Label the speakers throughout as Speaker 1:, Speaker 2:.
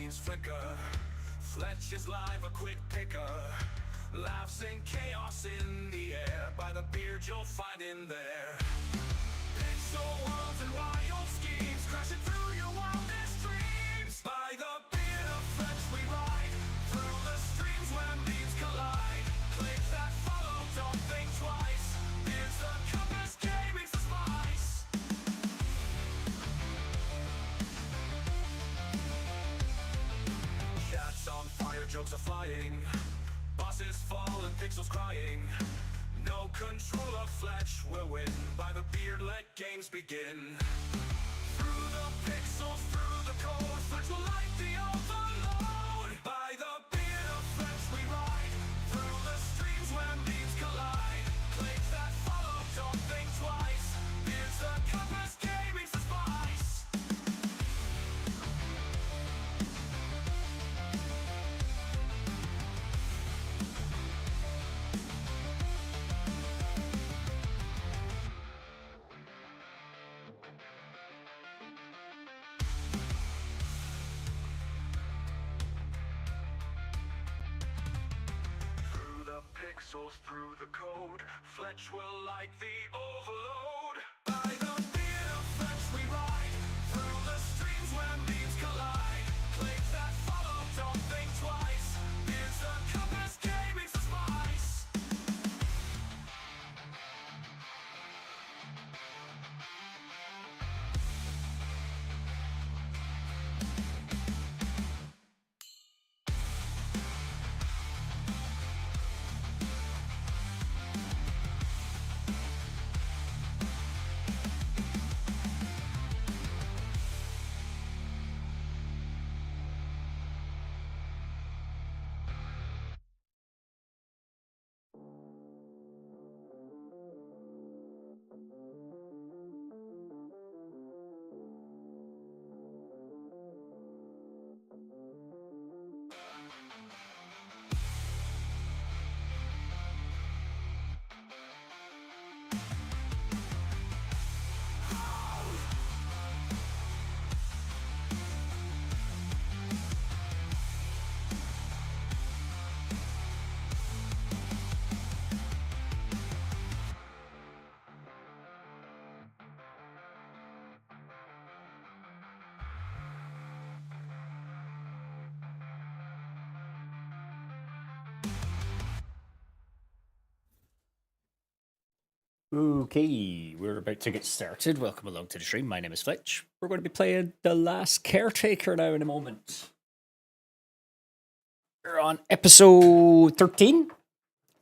Speaker 1: screens flicker. Fletch is live, a quick picker. Laughs and chaos in the air. By the beard you'll find in there. Pixel worlds and wild schemes crashing through your wildest dreams. By the beard of Fletch we ride through the streams where beams collide. Click that follow, don't think twice. Here's the compass, gaming's the spice. Chat's on fire, jokes are flying. Bosses fall and pixels crying. No control of Fletch will win. By the beard, let games begin. Through the pixels, through the code, Fletch will light the overload. By the beard of Fletch we ride through the streams where beams collide. Click that follow, don't think twice. Here's the compass, gaming's the spice. Through the pixels, through the code, Fletch will light the overload. By the beard of Fletch we ride through the streams where beams collide. Click that follow, don't think twice. Here's the compass, gaming's the spice.
Speaker 2: Okay, we're about to get started. Welcome along to the stream. My name is Fletch. We're going to be playing The Last Caretaker now in a moment. We're on episode 13,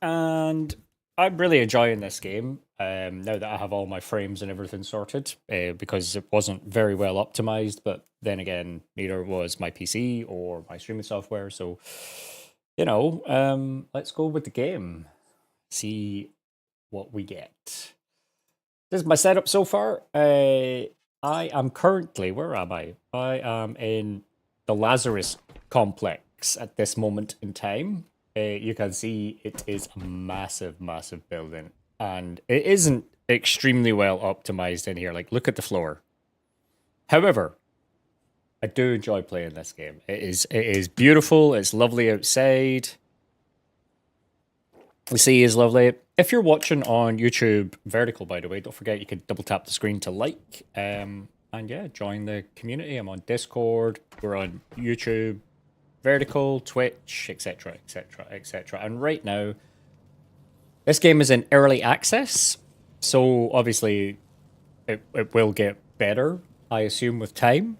Speaker 2: and I'm really enjoying this game now that I have all my frames and everything sorted, because it wasn't very well optimized, but then again, neither was my PC or my streaming software, so, let's go with the game. See what we get. This is my setup so far. I am currently, where am I? I am in the Lazarus complex at this moment in time. You can see it is a massive, massive building, and it isn't extremely well optimized in here. Like, look at the floor. However, I do enjoy playing this game. It is beautiful. It's lovely outside. The sea is lovely. If you're watching on YouTube vertical, by the way, don't forget you can double tap the screen to like. And yeah, join the community. I'm on Discord. We're on YouTube, vertical, Twitch, etc., etc., etc. And right now, this game is in early access, so obviously it will get better, I assume, with time.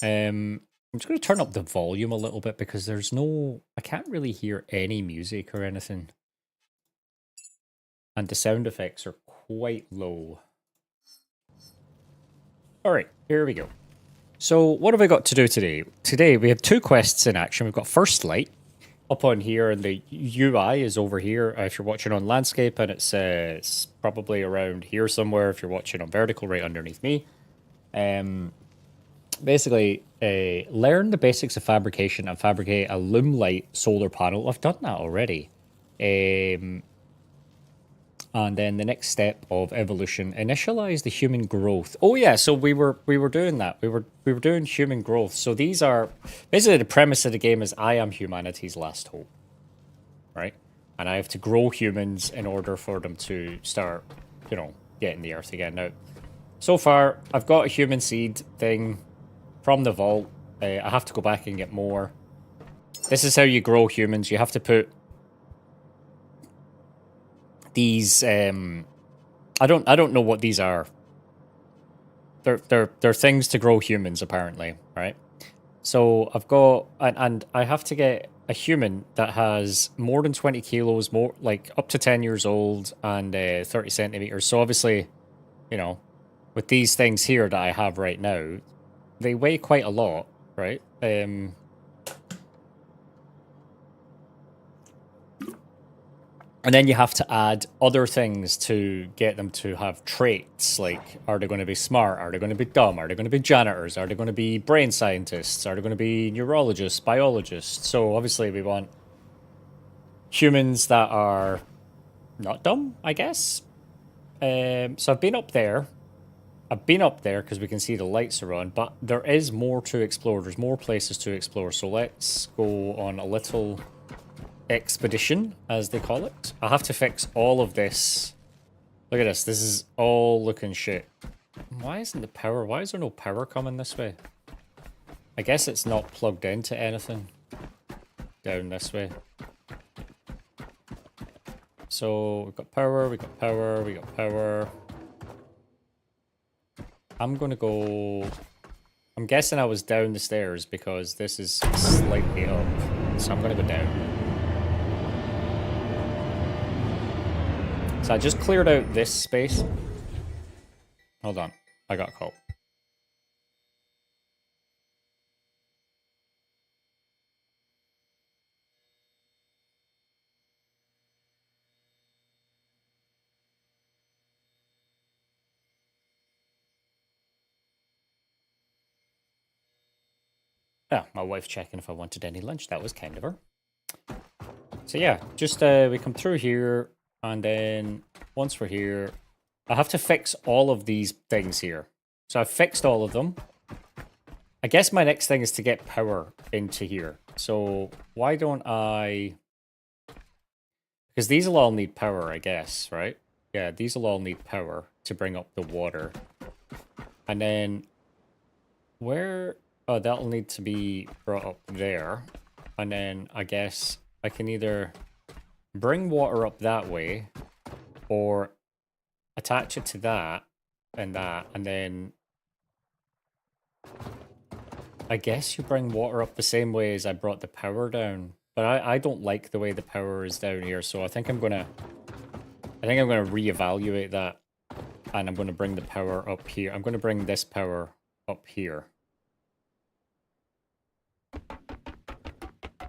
Speaker 2: I'm just going to turn up the volume a little bit because I can't really hear any music or anything. And the sound effects are quite low. Alright, here we go. So, what have I got to do today? Today, we have two quests in action. We've got First Light up on here, and the UI is over here if you're watching on landscape, and it's probably around here somewhere if you're watching on vertical, right underneath me. Basically, learn the basics of fabrication and fabricate a loom light solar panel. I've done that already. And then the next step of evolution, initialize the human growth. Oh yeah, so we were doing that. We were doing human growth. So these are basically the premise of the game is I am humanity's last hope. Right? And I have to grow humans in order for them to start, you know, getting the earth again. Now, so far I've got a human seed thing from the vault. I have to go back and get more. This is how you grow humans. You have to put these I don't know what these are. They're things to grow humans apparently, right? So I've got and I have to get a human that has more than 20 kilos, more like up to 10 years old and 30 centimeters. So obviously, you know, with these things here that I have right now, they weigh quite a lot, right? And then you have to add other things to get them to have traits. Like, are they going to be smart? Are they going to be dumb? Are they going to be janitors? Are they going to be brain scientists? Are they going to be neurologists, biologists? So obviously we want humans that are not dumb, I guess. So I've been up there. I've been up there because we can see the lights are on, but there is more to explore. There's more places to explore. So let's go on a little expedition, as they call it. I have to fix all of this. Look at this. This is all looking shit. Why isn't the power? Why is there no power coming this way? I guess it's not plugged into anything. Down this way. So we've got power, we got power, we got power. I'm gonna go... I'm guessing I was down the stairs because this is slightly up. So I'm gonna go down. So I just cleared out this space. Hold on. I got caught. Ah, my wife checking if I wanted any lunch. That was kind of her. So yeah, just we come through here, and then once we're here, I have to fix all of these things here. So I've fixed all of them. I guess my next thing is to get power into here. So why don't I... Because these will all need power, I guess, right? Yeah, these will all need power to bring up the water. And then where... Oh, that'll need to be brought up there. And then I guess I can either bring water up that way or attach it to that, and then I guess you bring water up the same way as I brought the power down. But I don't like the way the power is down here, so I think I'm gonna reevaluate that, and I'm gonna bring the power up here. I'm gonna bring this power up here.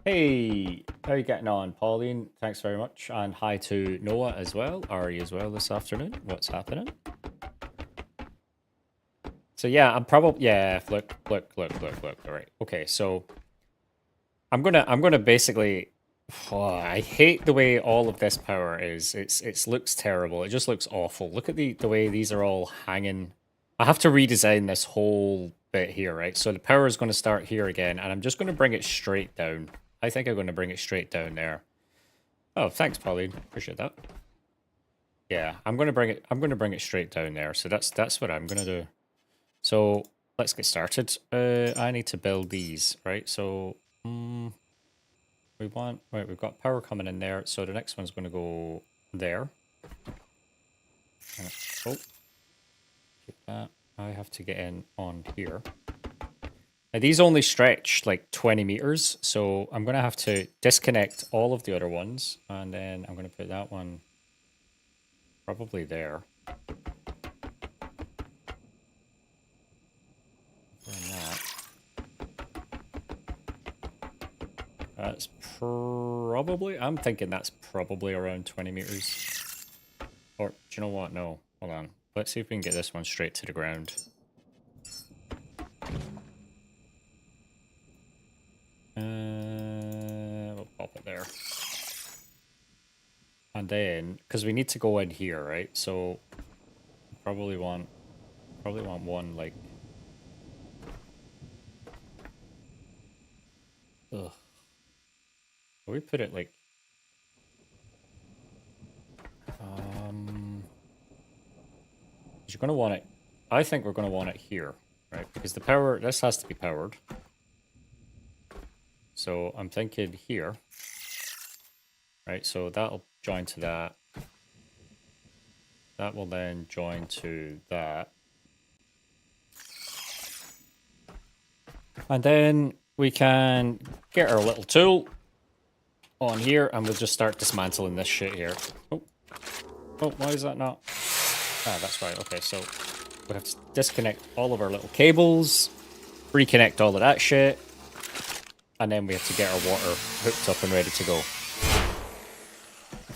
Speaker 2: Hey, how are you getting on, Pauline? Thanks very much, and hi to Noah as well. Ari as well this afternoon. What's happening? So yeah, I'm probably look. All right, okay. So I'm gonna basically. Oh, I hate the way all of this power is. It looks terrible. It just looks awful. Look at the way these are all hanging. I have to redesign this whole bit here, right? So the power is going to start here again, and I'm just going to bring it straight down. I think I'm going to bring it straight down there. Oh, thanks, Pauline. Appreciate that. Yeah, I'm going to bring it straight down there. So that's what I'm going to do. So let's get started. I need to build these, right? So we've got power coming in there. So the next one's going to go there. Oh, keep that. I have to get in on here. Now, these only stretch like 20 meters, so I'm going to have to disconnect all of the other ones, and then I'm going to put that one probably there. That's probably... I'm thinking that's probably around 20 meters. Or, do you know what? No. Hold on. Let's see if we can get this one straight to the ground. We'll pop it there. And And then, because we need to go in here, right? So probably want one like. Ugh. We put it like. You're gonna want it. I think we're gonna want it here, right? Because the power. This has to be powered. So I'm thinking here. Right, so that'll join to that. That will then join to that. And then we can get our little tool on here and we'll just start dismantling this shit here. Oh, why is that not? Ah, that's right. Okay, so we have to disconnect all of our little cables, reconnect all of that shit, and then we have to get our water hooked up and ready to go.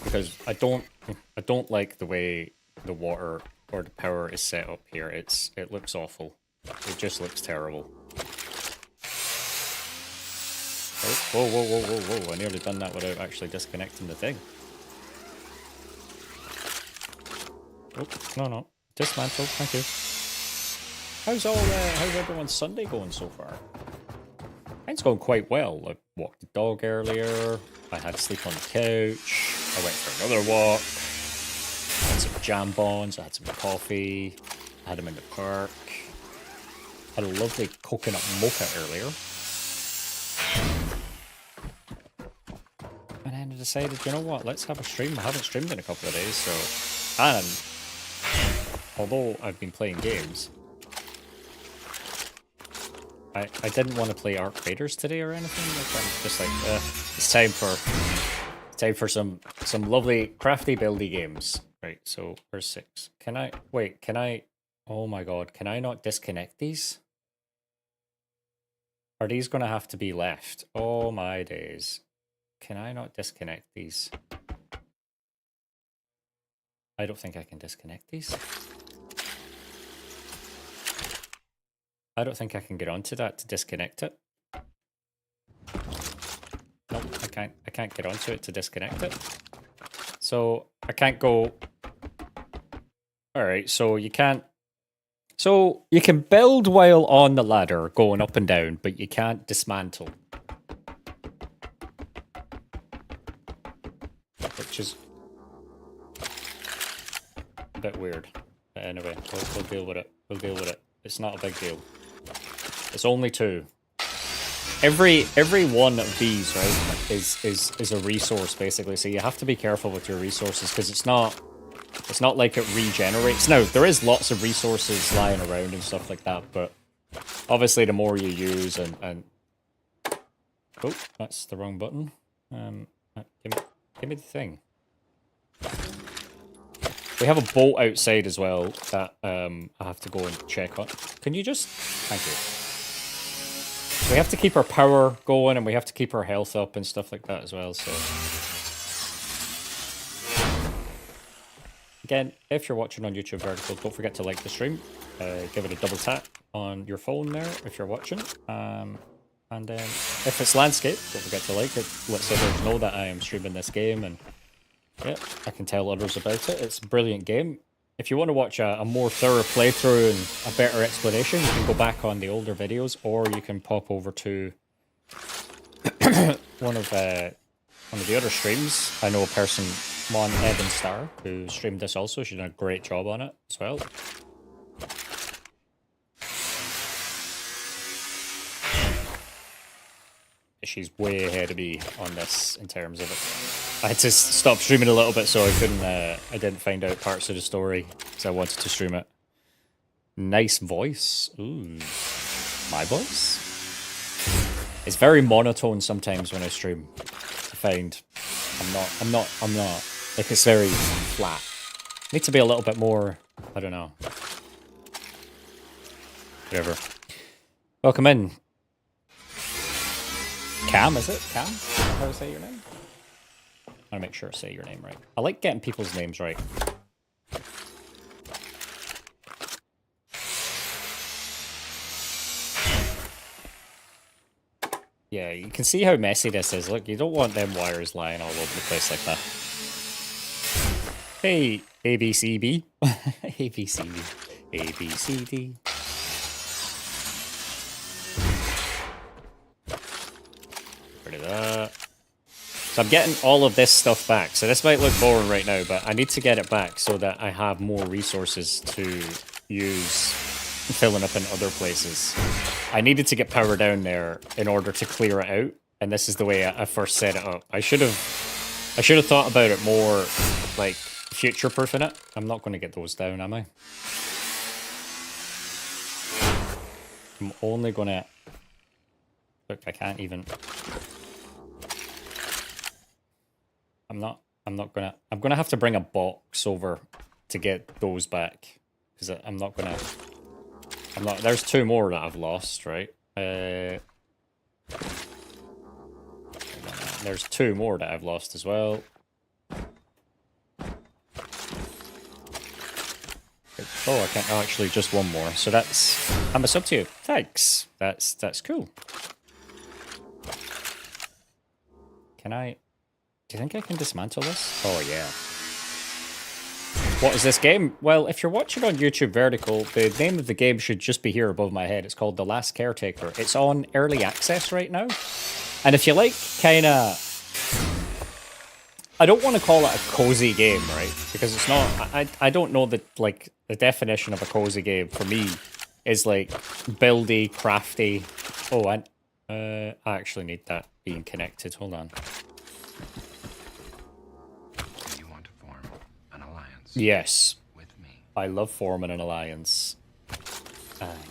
Speaker 2: Because I don't like the way the water or the power is set up here. It looks awful. It just looks terrible. Oh, whoa. I nearly done that without actually disconnecting the thing. Oh, no. Dismantle, thank you. How's everyone's Sunday going so far? Mine's going quite well. I walked the dog earlier. I had to sleep on the couch. I went for another walk. I had some jam bonds. I had some coffee. I had them in the park. Had a lovely coconut mocha earlier. And then I decided, you know what? Let's have a stream. I haven't streamed in a couple of days, so... And although I've been playing games, I didn't want to play Arc Raiders today or anything. Like, I'm just like, it's time for some lovely crafty buildy games. Right, so where's 6? Can I, oh my god, can I not disconnect these? Are these gonna have to be left? Oh my days. Can I not disconnect these? I don't think I can disconnect these. I don't think I can get onto that to disconnect it. Nope, I can't get onto it to disconnect it. So I can't go. Alright, so you can't. So you can build while on the ladder going up and down, but you can't dismantle. Which is a bit weird. But anyway, we'll deal with it. We'll deal with it. It's not a big deal. It's only 2. Every one of these, right, is a resource basically. So you have to be careful with your resources because it's not like it regenerates. Now there is lots of resources lying around and stuff like that, but obviously the more you use and oh, that's the wrong button. Give me the thing. We have a boat outside as well that I have to go and check on. Can you just... Thank you. We have to keep our power going and we have to keep our health up and stuff like that as well, so... Again, if you're watching on YouTube Vertical, don't forget to like the stream. Give it a double tap on your phone there if you're watching. And then if it's landscape, don't forget to like it. Let others know that I am streaming this game and... Yeah, I can tell others about it. It's a brilliant game. If you want to watch a more thorough playthrough and a better explanation, you can go back on the older videos, or you can pop over to one of the other streams. I know a person, Mon Evan Star, who streamed this also. She's done a great job on it as well. She's way ahead of me on this in terms of it. I had to stop streaming a little bit so I couldn't, I didn't find out parts of the story because I wanted to stream it. Nice voice. Ooh. My voice? It's very monotone sometimes when I stream. I find I'm not, like it's very flat. Need to be a little bit more, I don't know. Whatever. Welcome in. Cam, is it? Cam? How do I say your name? I want to make sure I say your name right. I like getting people's names right. Yeah, you can see how messy this is. Look, you don't want them wires lying all over the place like that. Hey, ABCB. ABCD. ABCD. Rid of that. So I'm getting all of this stuff back. So this might look boring right now, but I need to get it back so that I have more resources to use filling up in other places. I needed to get power down there in order to clear it out, and this is the way I first set it up. I should have thought about it more, like future-proofing it. I'm not going to get those down, am I? I'm only going to... Look, I can't even... I'm gonna have to bring a box over to get those back. Because there's two more that I've lost, right? There's two more that I've lost as well. Oh, I can't, oh, actually just one more. So that's, I'm a sub to you. Thanks. That's cool. Can I... Do you think I can dismantle this? Oh, yeah. What is this game? Well, if you're watching on YouTube Vertical, the name of the game should just be here above my head. It's called The Last Caretaker. It's on early access right now. And if you like, kind of... I don't want to call it a cozy game, right? Because it's not... I don't know that, like, the definition of a cozy game for me is, like, buildy, crafty... Oh, I actually need that being connected. Hold on. Yes. With me. I love forming an alliance.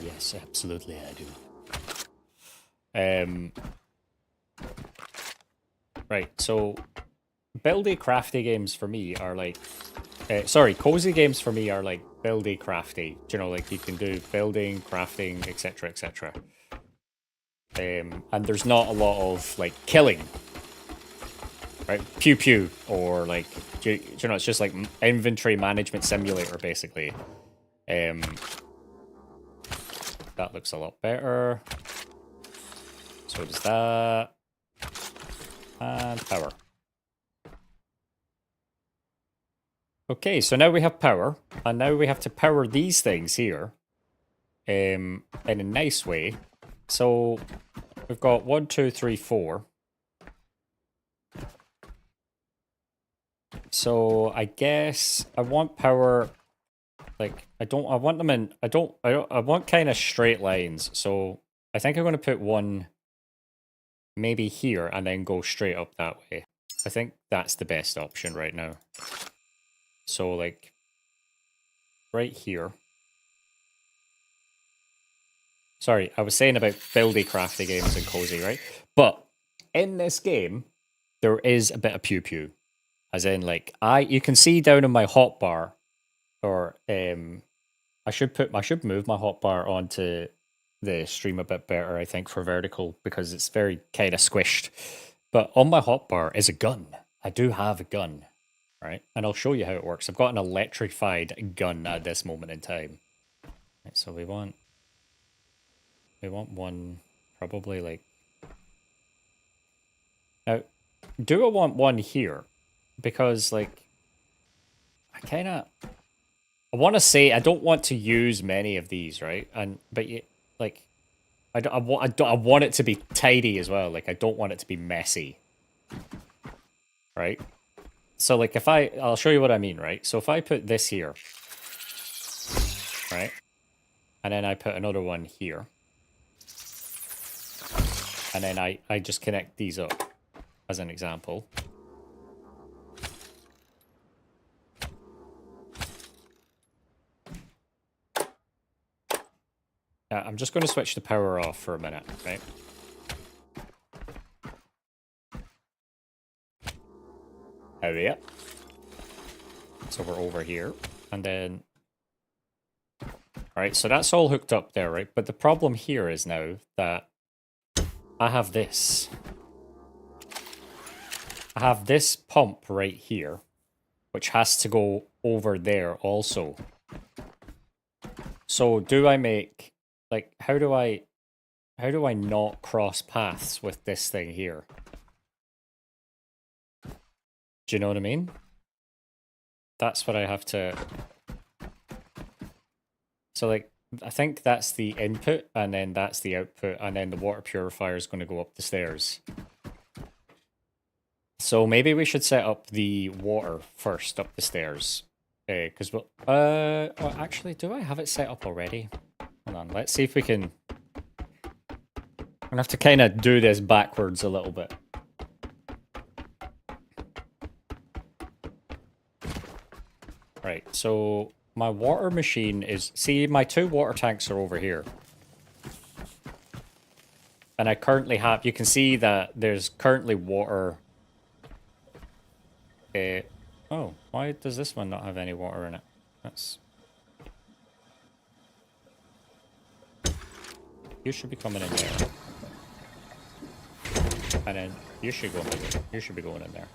Speaker 2: Yes, absolutely I do. Right, so buildy crafty games for me are like sorry, cozy games for me are like buildy crafty. You know, like you can do building, crafting, etc, etc. And there's not a lot of like killing. Right? Pew pew, or like, you know, it's just like inventory management simulator, basically. That looks a lot better. So does that. And power. Okay, so now we have power, and now we have to power these things here in a nice way. So we've got 1, 2, 3, 4. So I guess I want power, like I want kind of straight lines. So I think I'm going to put one maybe here and then go straight up that way. I think that's the best option right now. So like right here. Sorry, I was saying about buildy crafty games and cozy, right? But in this game, there is a bit of pew pew. As in, like, you can see down in my hotbar, or I should move my hotbar onto the stream a bit better, I think, for vertical, because it's very kind of squished. But on my hotbar is a gun. I do have a gun, right? And I'll show you how it works. I've got an electrified gun at this moment in time. Right, so we want one, probably like... Now, do I want one here? Because, like, I want to say I don't want to use many of these, right? But like, I want it to be tidy as well. Like, I don't want it to be messy, right? So, like, I'll show you what I mean, right? So if I put this here, right, and then I put another one here, and then I just connect these up as an example. I'm just going to switch the power off for a minute, right? Oh, yeah. So we're over here, and then... Alright, so that's all hooked up there, right? But the problem here is now that I have this. I have this pump right here, which has to go over there also. So do I make... Like, how do I not cross paths with this thing here? Do you know what I mean? that's what I have to... So, like, I think that's the input, and then that's the output, and then the water purifier is going to go up the stairs. So maybe we should set up the water first up the stairs. Because we'll... well, actually, do I have it set up already? Hold on, let's see if we can... I'm gonna have to kind of do this backwards a little bit. Right, so my water machine is... See, my 2 water tanks are over here. And I currently have... You can see that there's currently water... oh, why does this one not have any water in it? That's... You should be coming in there. And then you should go in there. You should be going in there.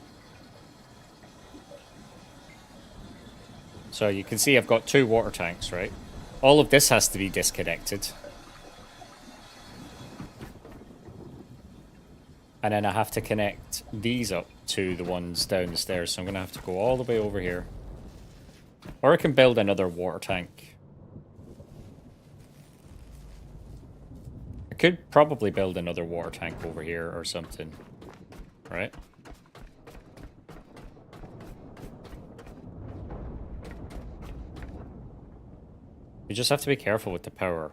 Speaker 2: So you can see I've got 2 water tanks, right? All of this has to be disconnected. And then I have to connect these up to the ones down the stairs. So I'm going to have to go all the way over here. Or I can build another water tank. I could probably build another water tank over here or something. Right? You just have to be careful with the power.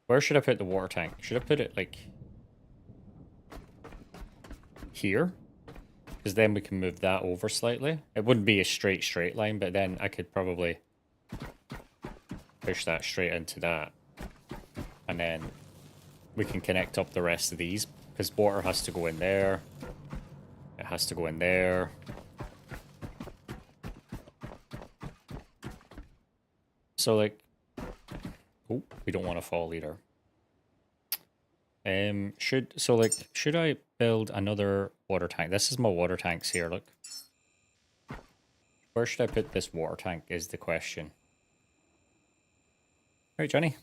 Speaker 2: Where should I put the water tank? Should I put it, like... here? Because then we can move that over slightly. It wouldn't be a straight line, but then I could probably push that straight into that. And then we can connect up the rest of these. Because water has to go in there. It has to go in there. So, like... Oh, we don't want to fall either. Should I build another water tank? This is my water tanks here, look. Where should I put this water tank is the question. Right, Johnny.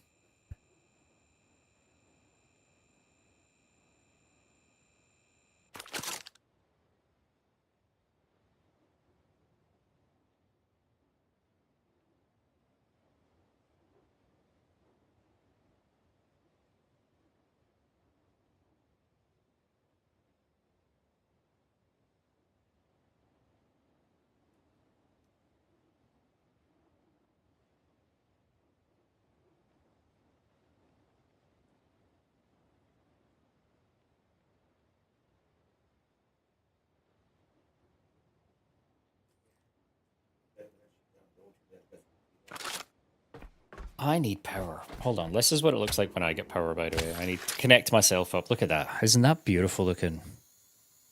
Speaker 2: I need power. Hold on. This is what it looks like when I get power, by the way. I need to connect myself up. Look at that. Isn't that beautiful looking?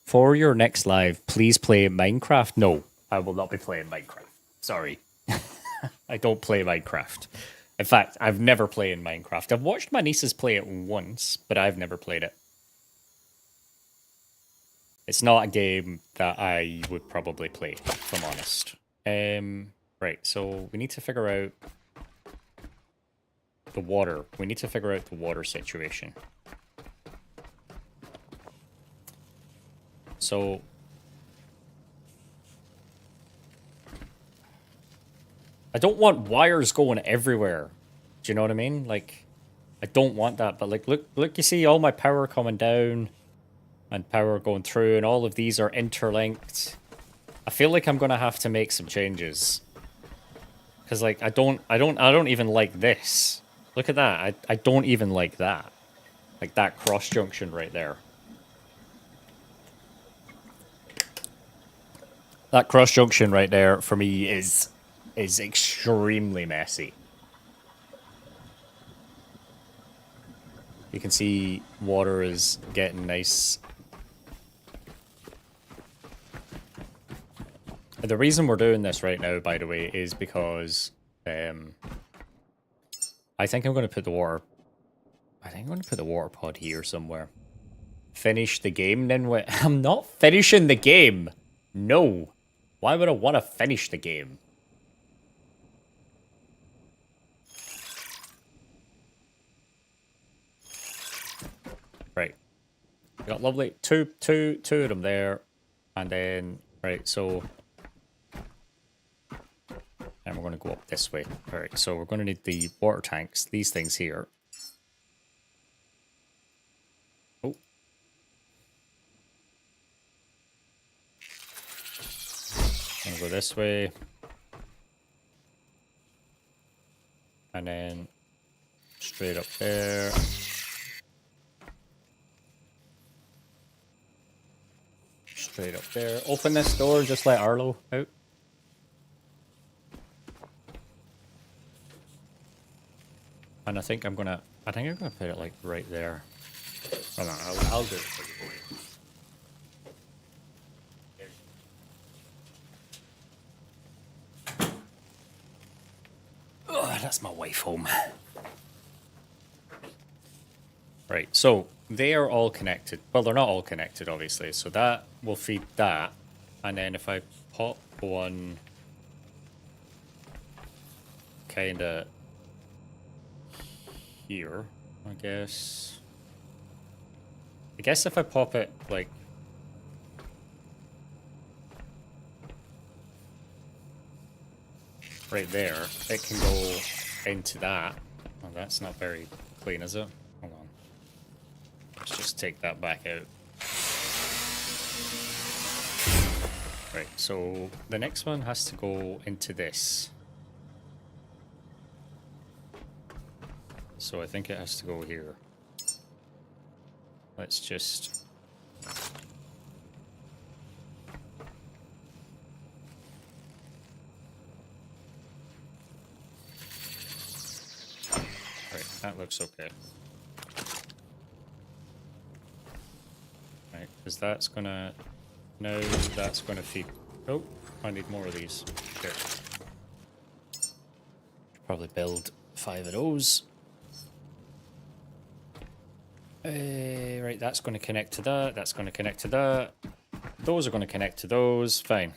Speaker 2: For your next live, please play Minecraft. No, I will not be playing Minecraft. Sorry. I don't play Minecraft. In fact, I've never played Minecraft. I've watched my nieces play it once, but I've never played it. It's not a game that I would probably play, if I'm honest. Right, so we need to figure out the water. We need to figure out the water situation. So... I don't want wires going everywhere. Do you know what I mean? Like, I don't want that. But, like, look, you see all my power coming down and power going through, and all of these are interlinked. I feel like I'm going to have to make some changes. Because, like, I don't even like this. Look at that. I don't even like that. Like, that cross junction right there. That cross junction right there, for me, is extremely messy. You can see water is getting nice. The reason we're doing this right now, by the way, is because I think I'm going to put the water... I think I'm going to put the water pod here somewhere. Finish the game, then what? I'm not finishing the game! No! Why would I want to finish the game? Right. We got lovely two of them there. And then, right, so this way. All right, so we're going to need the water tanks, these things here. Oh. Gonna go this way. And then straight up there. Straight up there. Open this door, just let Arlo out. And I think I'm gonna put it like right there. Hold on, I'll do it for you. Oh, that's my wife home. Right, so they are all connected. Well, they're not all connected, obviously. So that will feed that. And then if I pop one kind of here, I guess. I guess if I pop it like right there, it can go into that. Oh, that's not very clean, is it? Hold on. Let's just take that back out. Right, so the next one has to go into this. So I think it has to go here. Let's just... Right, that looks okay. Right, because that's gonna... Now that's gonna feed... Oh, I need more of these. Here. Probably build 5 of those. Right, that's going to connect to that. That's going to connect to that. Those are going to connect to those. Fine.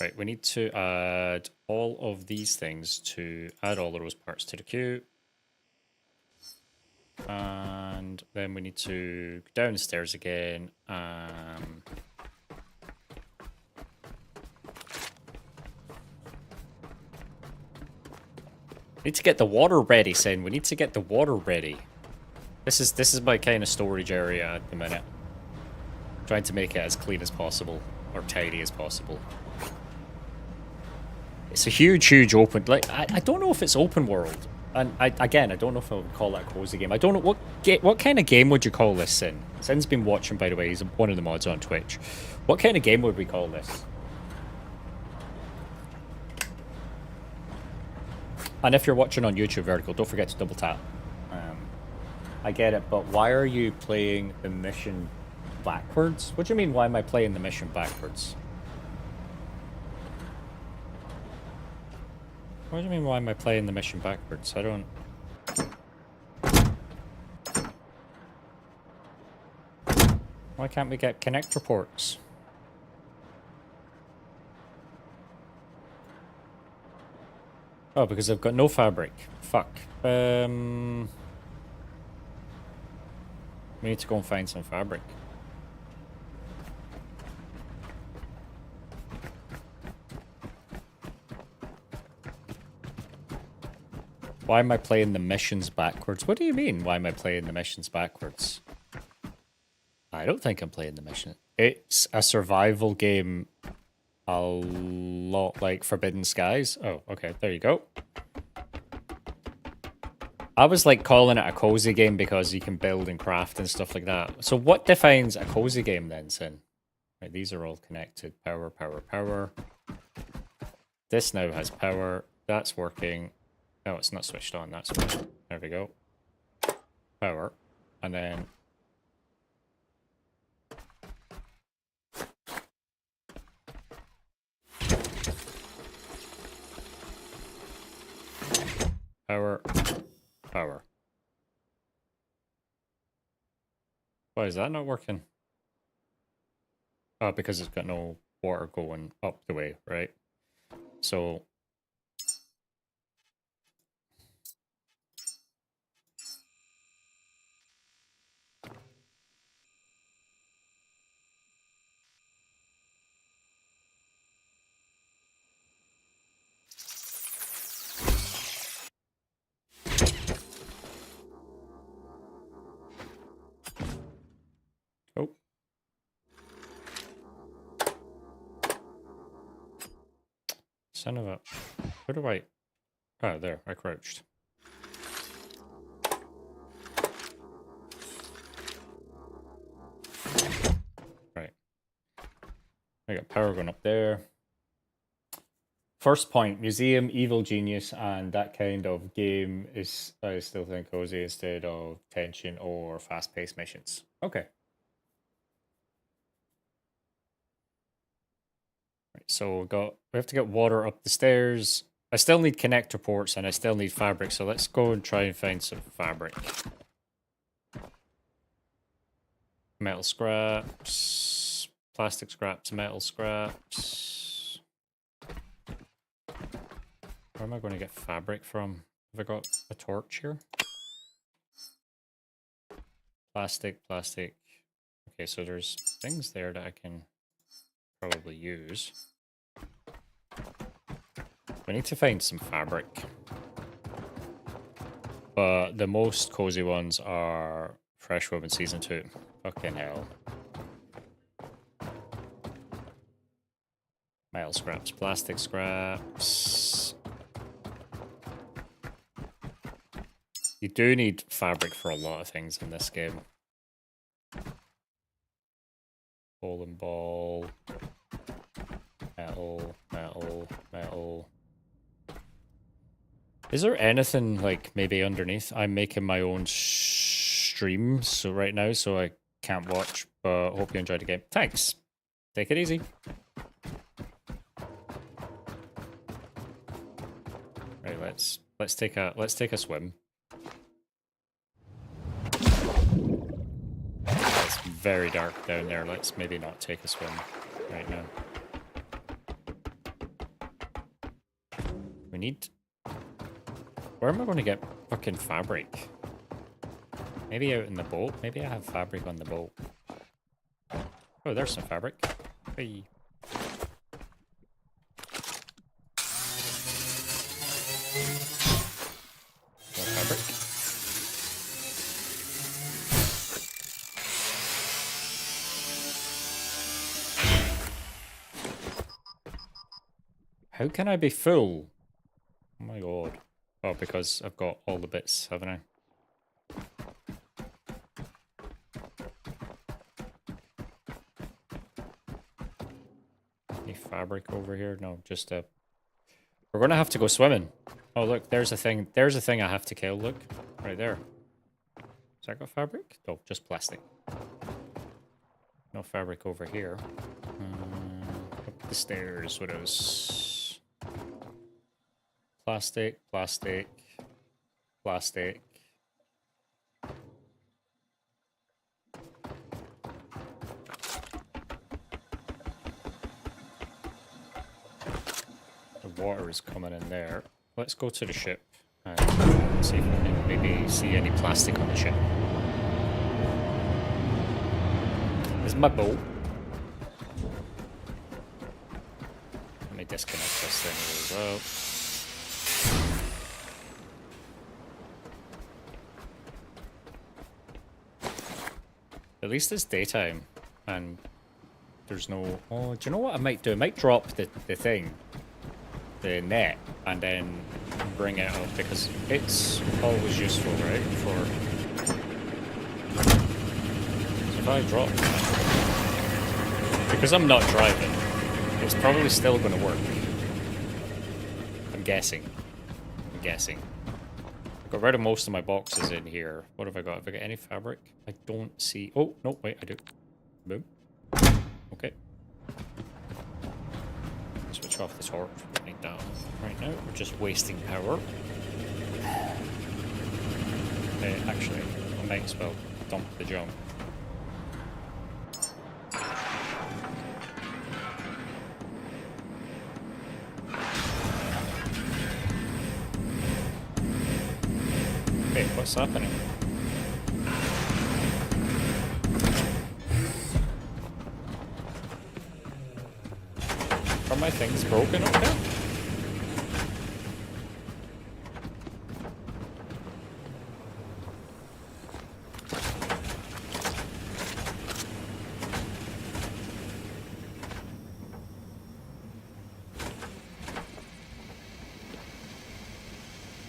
Speaker 2: Right, we need to add all of these things to add all of those parts to the queue. And then we need to go downstairs again. Need to get the water ready, Sin. We need to get the water ready. This is my kind of storage area at the minute. Trying to make it as clean as possible, or tidy as possible. It's a huge open... Like, I don't know if it's open world. And again, I don't know if I would call that a cozy game. I don't know... What kind of game would you call this, Sin? Sin's been watching, by the way. He's one of the mods on Twitch. What kind of game would we call this? And if you're watching on YouTube Vertical, don't forget to double tap. I get it, but why are you playing the mission backwards? What do you mean, why am I playing the mission backwards? What do you mean, why am I playing the mission backwards? I don't... Why can't we get connect reports? Oh, because I've got no fabric. Fuck. We need to go and find some fabric. Why am I playing the missions backwards? What do you mean, why am I playing the missions backwards? I don't think I'm playing the mission. It's a survival game a lot like Forbidden Skies. Oh, okay, there you go. I was like calling it a cozy game because you can build and craft and stuff like that. So what defines a cozy game then, Sin? Right, these are all connected. Power, power, power. This now has power. That's working. No, it's not switched on. That's fine. There we go. Power. And then... Power. Power. Why is that not working? Oh, because it's got no water going up the way, right? So... Son of a... Where do I... Oh, there. I crouched. Right. I got power going up there. First point, museum, evil genius, and that kind of game is, I still think, cozy instead of tension or fast-paced missions. Okay. Right, so we have to get water up the stairs. I still need connector ports and I still need fabric, so let's go and try and find some fabric. Metal scraps, plastic scraps, metal scraps. Where am I going to get fabric from? Have I got a torch here? Plastic, plastic. Okay, so there's things there that I can probably use. We need to find some fabric. But the most cozy ones are Fresh Woman Season 2. Fucking hell. Metal scraps, plastic scraps. You do need fabric for a lot of things in this game. Bowling ball. Metal, metal, metal. Is there anything, like, maybe underneath? I'm making my own stream so right now, so I can't watch, but hope you enjoyed the game. Thanks. Take it easy. Right, let's take a swim. It's very dark down there. Let's maybe not take a swim right now. We need... Where am I going to get fucking fabric? Maybe out in the boat? Maybe I have fabric on the boat. Oh, there's some fabric. Hey. More fabric. How can I be full? Oh my god. Oh, because I've got all the bits, haven't I? Any fabric over here? No, just a... We're gonna have to go swimming. Oh, look, there's a thing. There's a thing I have to kill, look. Right there. Has that got fabric? Oh, just plastic. No fabric over here. Up the stairs, what else? Plastic, plastic, plastic. The water is coming in there. Let's go to the ship and see if we can maybe see any plastic on the ship. This is my boat. Let me disconnect this thing as well. At least it's daytime, and there's no... Oh, do you know what I might do? I might drop the thing, the net, and then bring it up, because it's always useful, right? For... So if I drop that... Because I'm not driving, it's probably still going to work. I'm guessing. Got rid of most of my boxes in here. What have I got? Have I got any fabric? I don't see... Oh, no, wait, I do. Boom. Okay. Switch off the torch. Right now. Right now, we're just wasting power. Actually, I might as well dump the junk. Wait, what's happening? Are my things broken up there?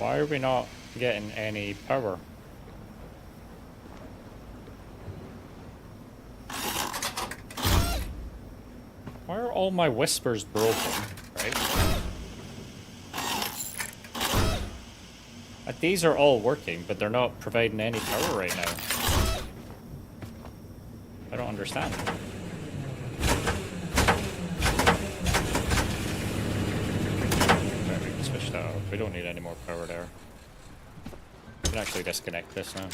Speaker 2: Why are we not getting any power? Why are all my whispers broken, right? These are all working, but they're not providing any power right now. I don't understand. Right, we can switch that off. We don't need any more power there. We can actually disconnect this now.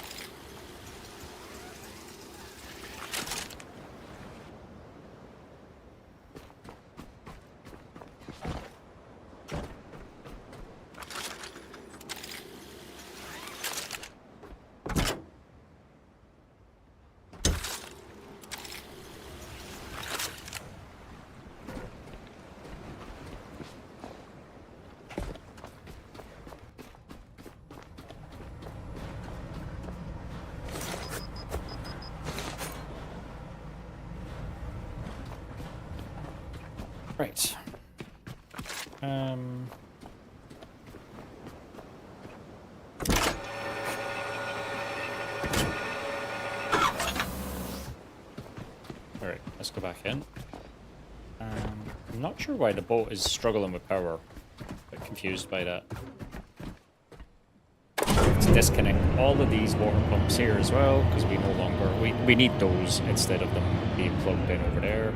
Speaker 2: Right. Alright, let's go back in. I'm not sure why the boat is struggling with power. A bit confused by that. Let's disconnect all of these water pumps here as well, because we no longer... We need those instead of them being plugged in over there.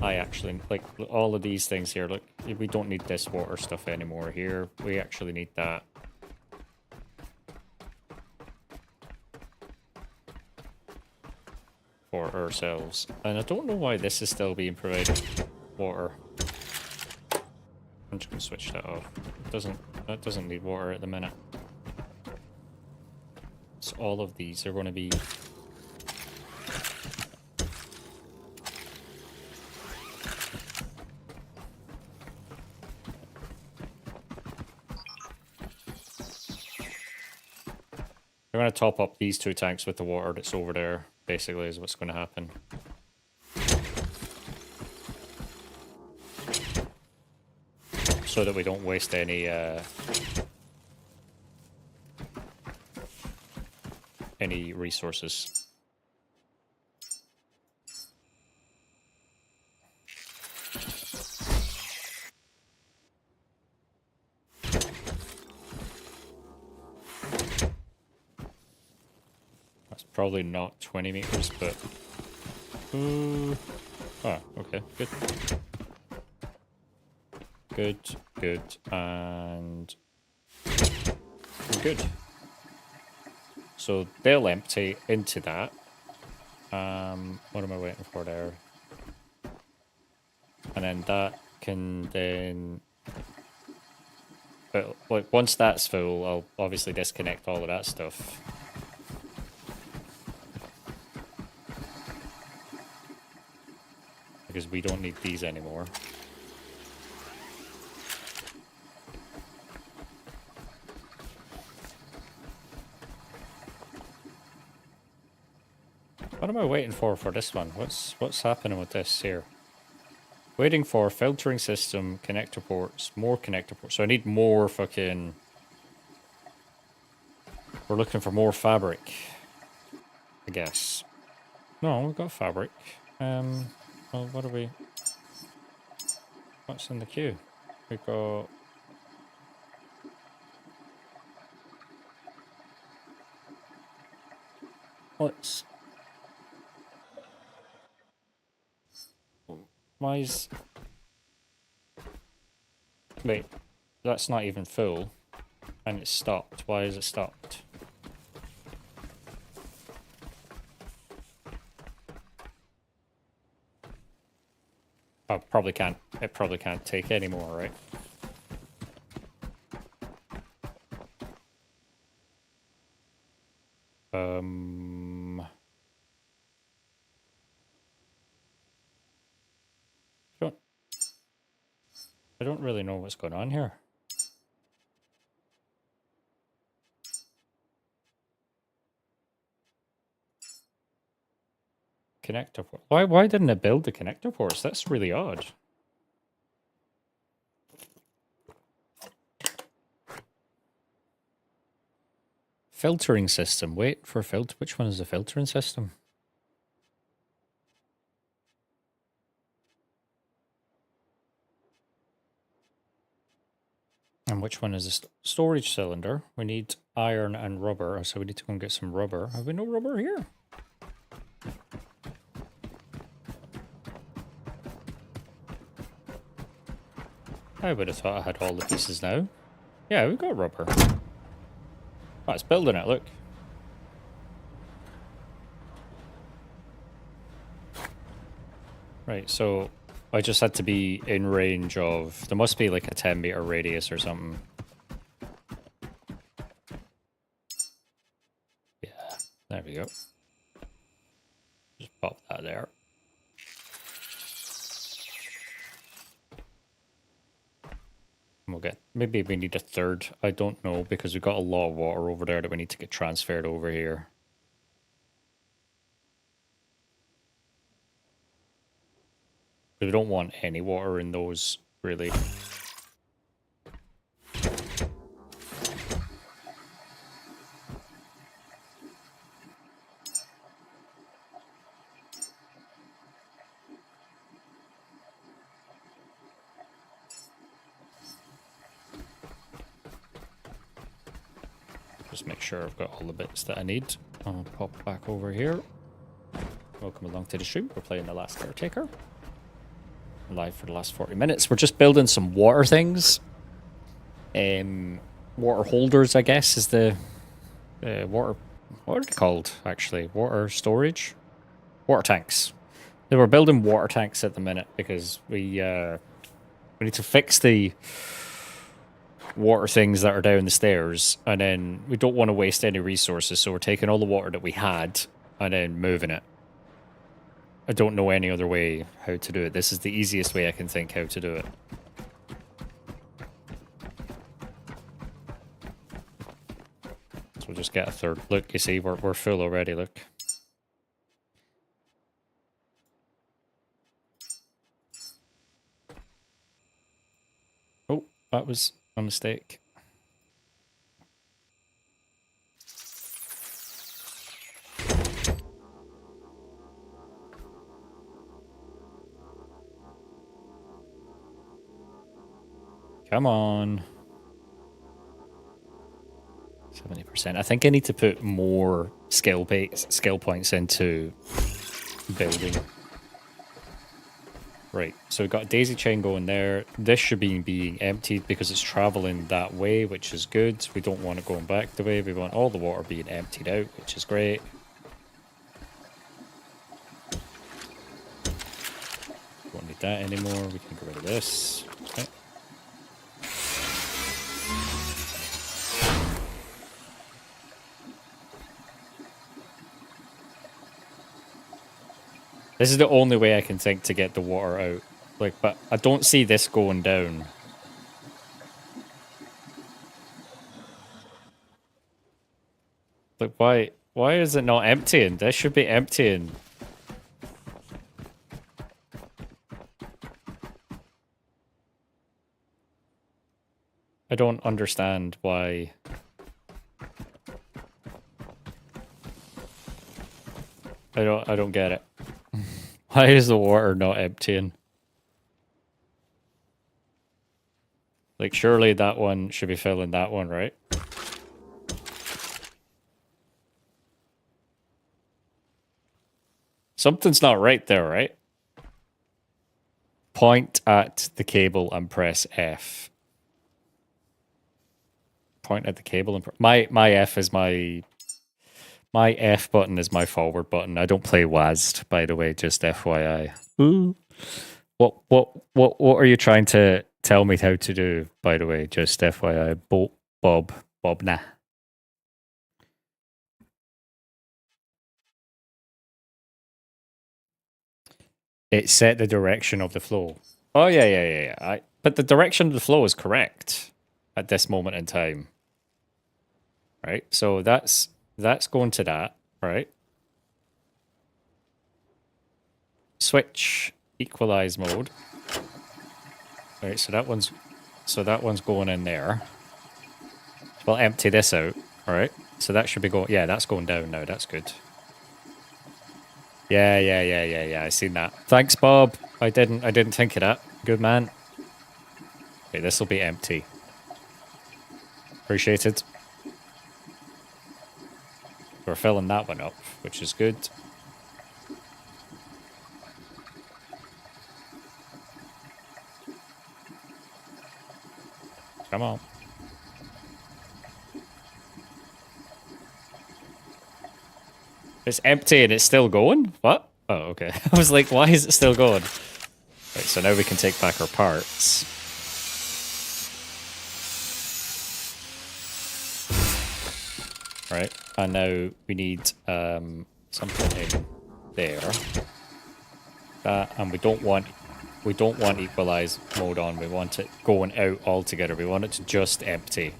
Speaker 2: I actually, like, all of these things here, look, we don't need this water stuff anymore here. We actually need that. For ourselves. And I don't know why this is still being provided water. I'm just gonna switch that off. That doesn't need water at the minute. So all of these are going to be... We're going to top up these two tanks with the water that's over there, basically, is what's going to happen. So that we don't waste any resources. Probably not 20 meters, but... oh, okay, good. Good, and... good. So they'll empty into that. What am I waiting for there? And then that can then... But like once that's full, I'll obviously disconnect all of that stuff. Because we don't need these anymore. What am I waiting for this one? What's happening with this here? Waiting for filtering system, connector ports, more connector ports. So I need more fucking... We're looking for more fabric, I guess. No, we've got fabric. Well, what are we... What's in the queue? We've got... What's... Why is... Wait, that's not even full. And it's stopped. Why is it stopped? Oh, probably can't. It probably can't take any more, right? I don't really know what's going on here. Connector port. Why didn't it build the connector ports? That's really odd. Filtering system. Wait for filter. Which one is the filtering system? And which one is the storage cylinder? We need iron and rubber, so we need to go and get some rubber. Have we no rubber here? I would have thought I had all the pieces now. Yeah, we've got rubber. Oh, it's building it, look. Right, so I just had to be in range of... There must be like a 10-meter radius or something. Yeah, there we go. Just pop that there. We'll get... Maybe we need a third. I don't know, because we've got a lot of water over there that we need to get transferred over here. We don't want any water in those, really. Just make sure I've got all the bits that I need. I'll pop back over here. Welcome along to the stream. We're playing the Last Caretaker. Live for the last 40 minutes. We're just building some water things. Water holders, I guess, is the water... What are they called, actually? Water storage? Water tanks. So we're building water tanks at the minute because we need to fix the water things that are down the stairs, and then we don't want to waste any resources, so we're taking all the water that we had and then moving it. I don't know any other way how to do it. This is the easiest way I can think how to do it. So we'll just get a third. Look, you see, we're full already, look. Oh, that was a mistake. Come on. 70%. I think I need to put more skill points into building. Right, so we've got a daisy chain going there. This should be being emptied because it's traveling that way, which is good. We don't want it going back the way. We want all the water being emptied out, which is great. Don't need that anymore. We can get rid of this. Okay. This is the only way I can think to get the water out. Like, but I don't see this going down. Like, why is it not emptying? This should be emptying. I don't understand why. I don't get it. Why is the water not emptying? Like, surely that one should be filling that one, right? Something's not right there, right? Point at the cable and press F. Point at the cable and my F is my F button is my forward button. I don't play WASD, by the way, just FYI. Ooh. What are you trying to tell me how to do, by the way? Just FYI. Bob, nah. It set the direction of the flow. Oh, yeah. But the direction of the flow is correct at this moment in time. Right? So that's going to that, right? Switch equalize mode. Right, so that one's going in there. We'll empty this out. All right, so that should be going. Yeah, that's going down now. That's good. Yeah. I seen that. Thanks, Bob. I didn't think of that. Good man. Okay, this will be empty. Appreciated. We're filling that one up, which is good. Come on. It's empty and it's still going? What? Oh, okay. I was like, why is it still going? Right, so now we can take back our parts. Right, and now we need something in there. That, and we don't want equalize mode on. We want it going out altogether. We want it to just empty.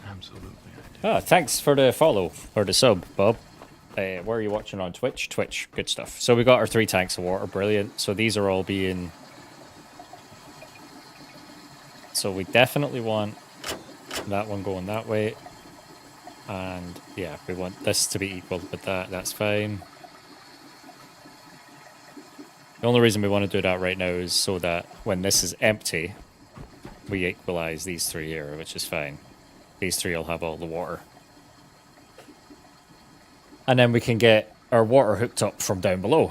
Speaker 3: Absolutely. I do.
Speaker 2: Ah, thanks for the follow or the sub, Bob. Where are you watching on Twitch? Twitch, good stuff. So we got our 3 tanks of water, brilliant. So these are all being. So we definitely want that one going that way. And yeah, we want this to be equal with that. That's fine. The only reason we want to do that right now is so that when this is empty, we equalize these 3 here, which is fine. These 3 will have all the water. And then we can get our water hooked up from down below.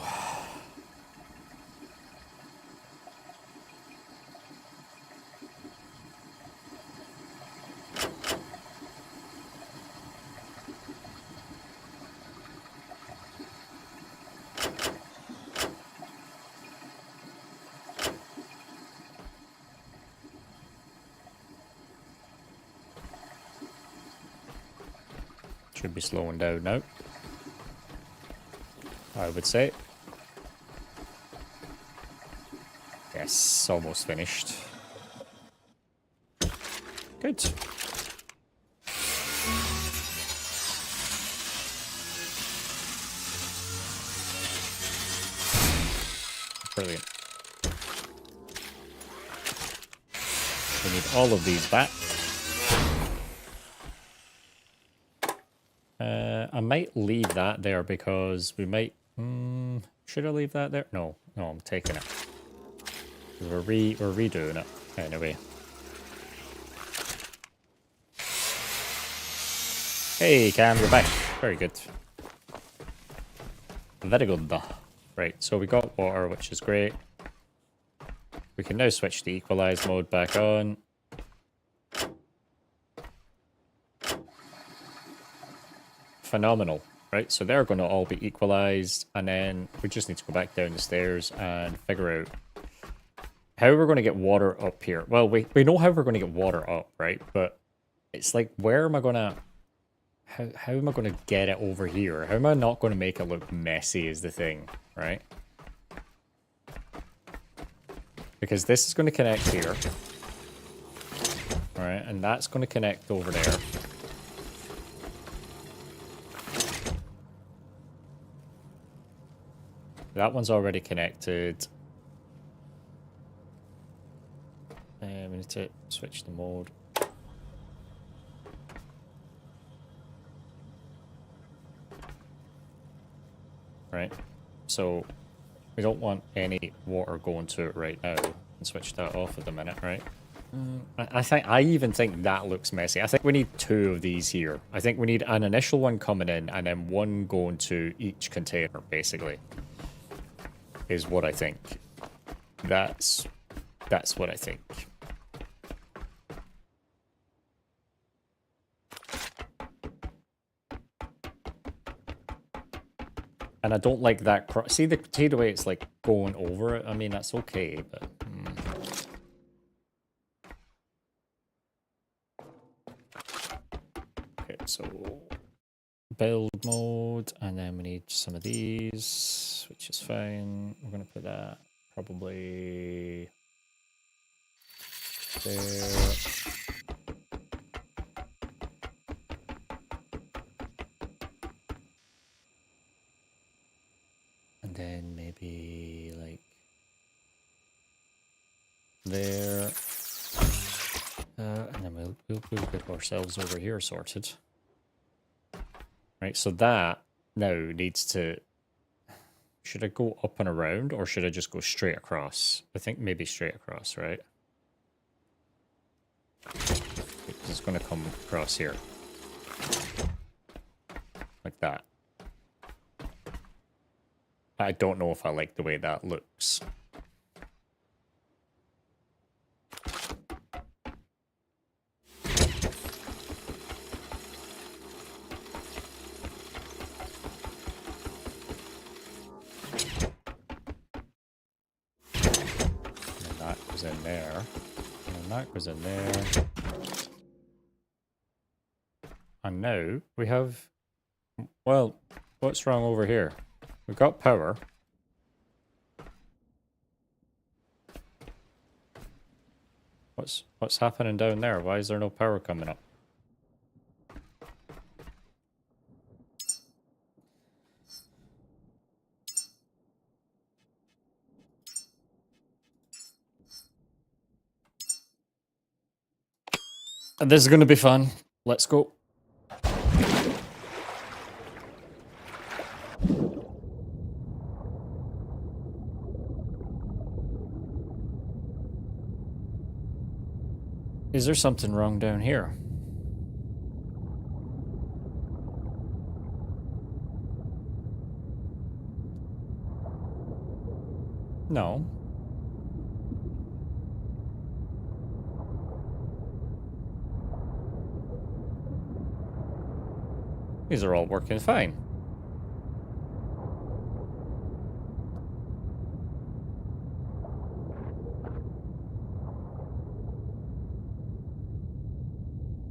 Speaker 2: Should be slowing down now, I would say. Yes, almost finished. Good. Brilliant. We need all of these back. I might leave that there because we might... should I leave that there? No, I'm taking it. We're redoing it anyway. Hey, Cam, you're back. Very good. Very good. Right, so we got water, which is great. We can now switch the equalize mode back on. Phenomenal, right? So they're going to all be equalized, and then we just need to go back down the stairs and figure out how we're going to get water up here. Well, we know how we're going to get water up, right? But it's like, where am I going to... How am I going to get it over here? How am I not going to make it look messy is the thing, right? Because this is going to connect here. All right, and that's going to connect over there. That one's already connected. We need to switch the mode. Right, so we don't want any water going to it right now. And switch that off at the minute, right? I even think that looks messy. I think we need 2 of these here. I think we need an initial one coming in and then one going to each container, basically. Is what I think. That's what I think. And I don't like that. See the way it's like going over it? I mean, that's okay, but... Okay, so... build mode, and then we need some of these, which is fine. We're going to put that probably... there. And then maybe like there. And then we'll get ourselves over here sorted. Right, so that now needs to... Should I go up and around, or should I just go straight across? I think maybe straight across, right? Because it's going to come across here. Like that. I don't know if I like the way that looks. And that goes in there. And that goes in there. And now we have... Well, what's wrong over here? We've got power. What's happening down there? Why is there no power coming up? And this is going to be fun. Let's go. Is there something wrong down here? No. These are all working fine.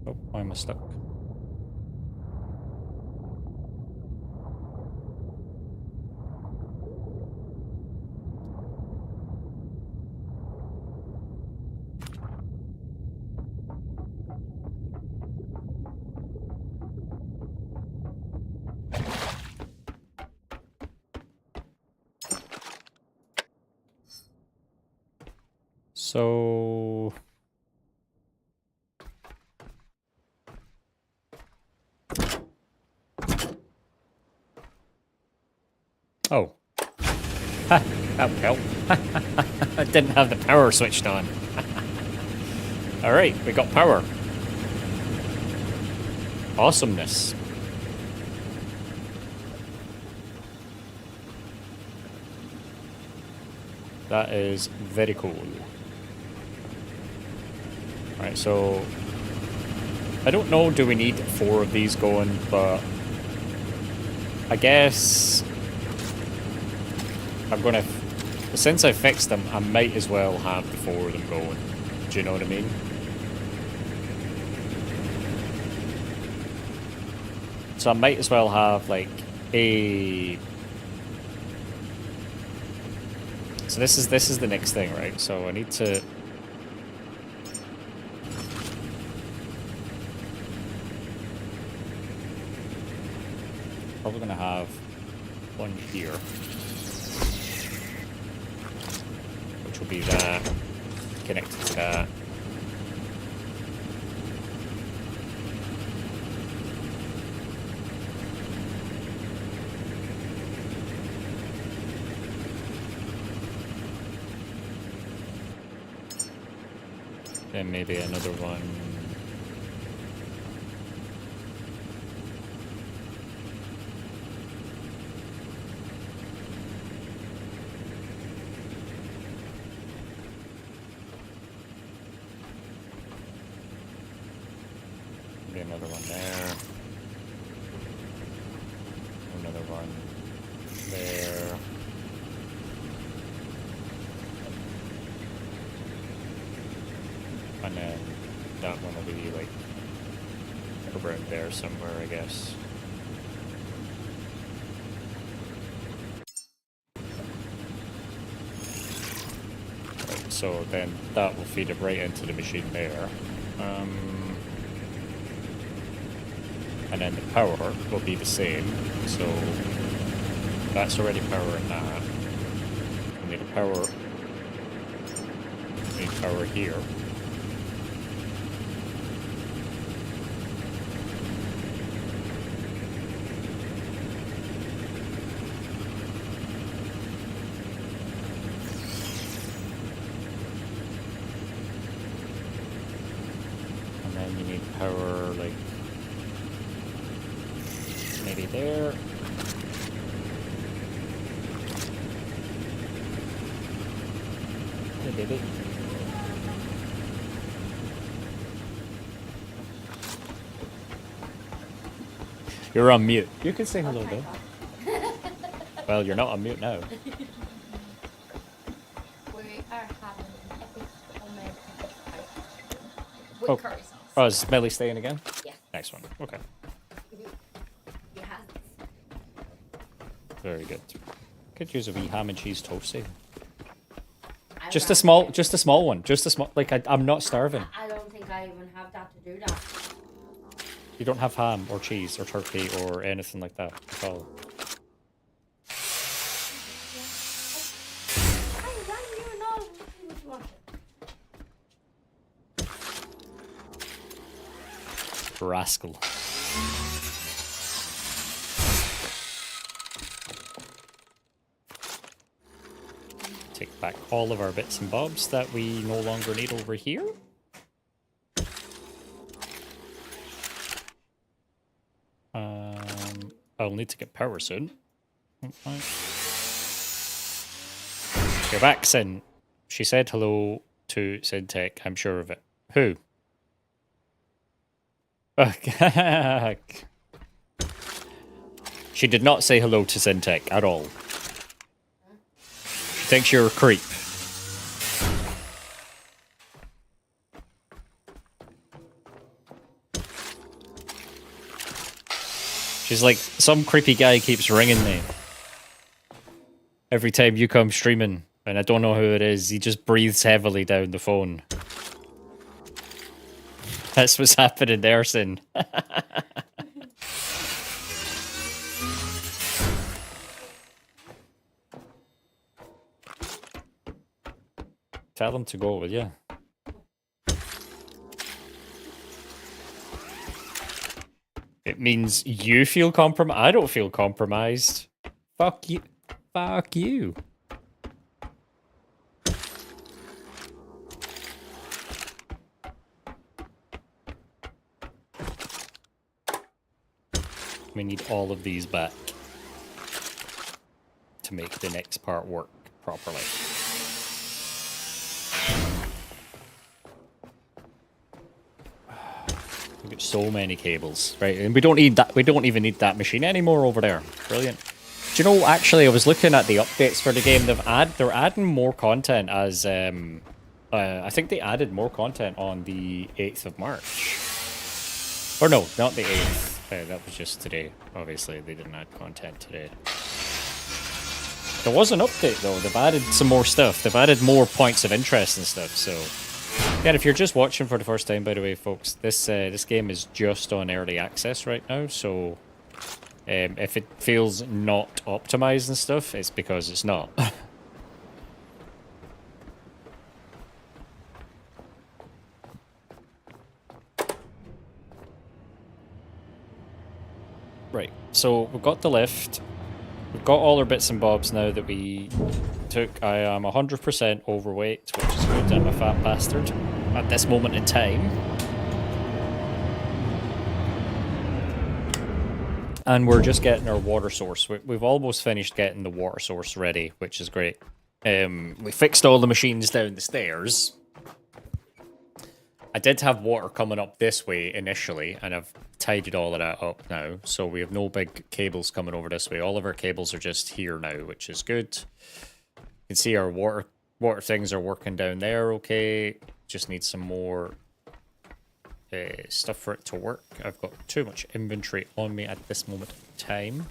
Speaker 2: Oh, why am I stuck? So... Oh. Ha! That would help. I didn't have the power switched on. Alright, we got power. Awesomeness. That is very cool. Alright, so... I don't know, do we need 4 of these going, but... I guess... I'm gonna... Since I fixed them, I might as well have the 4 of them going. Do you know what I mean? So I might as well have, like, a... So this is the next thing, right? So I need to... Probably gonna have one here. Which will be that. Connected to that. Then maybe another one. Maybe another one there. Another one there. And then that one will be like around there somewhere, I guess. Right, so then that will feed it right into the machine there. And then the power will be the same. So that's already powering that. We need a power. We need power here. power, like, maybe there. Hey, baby. You're on mute. You can say hello, though. Well, you're not on mute now.
Speaker 4: We are having epic homemade with
Speaker 2: Oh.
Speaker 4: curry sauce.
Speaker 2: Oh, is Millie staying again?
Speaker 4: Yeah.
Speaker 2: Next one. Okay.
Speaker 4: Yeah.
Speaker 2: Very good. Could use a wee ham and cheese toasty.
Speaker 4: I
Speaker 2: Just a
Speaker 4: rather-
Speaker 2: small one. Just a small. Like I'm not starving.
Speaker 4: I don't think I even have that to do that.
Speaker 2: You don't have ham or cheese or turkey or anything like that at all.
Speaker 4: I rang you and all. What you wanted.
Speaker 2: Rascal. Take back all of our bits and bobs that we no longer need over here. I'll need to get power soon. Okay. You're back, Sin. She said hello to Syntech, I'm sure of it. Who? She did not say hello to Syntech at all. She thinks you're a creep. She's like, some creepy guy keeps ringing me every time you come streaming, and I don't know who it is. He just breathes heavily down the phone. That's what's happening there, Sin. Tell him to go, will you? It means you feel compromised. I don't feel compromised. Fuck you. Fuck you. We need all of these back to make the next part work properly. We've got so many cables, right? And we don't need that. We don't even need that machine anymore over there. Brilliant. Do you know? Actually, I was looking at the updates for the game. They're adding more content as I think they added more content on the 8th of March. Or no, not the 8th. That was just today. Obviously, they didn't add content today. There was an update though. They've added some more stuff. They've added more points of interest and stuff. So. Yeah, if you're just watching for the first time, by the way, folks, this game is just on early access right now, so if it feels not optimized and stuff, it's because it's not. Right, so we've got the lift. We've got all our bits and bobs now that we took. I am 100% overweight, which is good. I'm a fat bastard at this moment in time. And we're just getting our water source. We've almost finished getting the water source ready, which is great. We fixed all the machines down the stairs. I did have water coming up this way initially, and I've tidied all of that up now. So we have no big cables coming over this way. All of our cables are just here now, which is good. You can see our water things are working down there okay. Just need some more stuff for it to work. I've got too much inventory on me at this moment in time.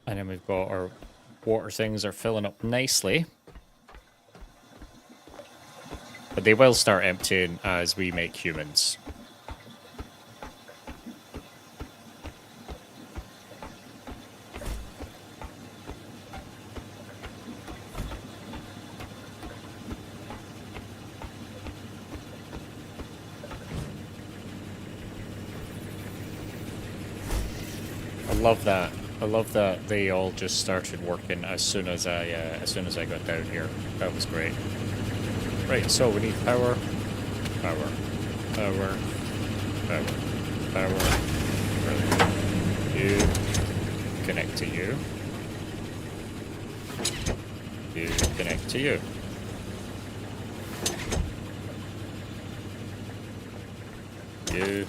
Speaker 2: And then we've got our water things are filling up nicely. But they will start emptying as we make humans. I love that. I love that they all just started working as soon as I got down here. That was great. Right, so we need power, power, power, power, power. Brilliant. You connect to you. You connect to you. You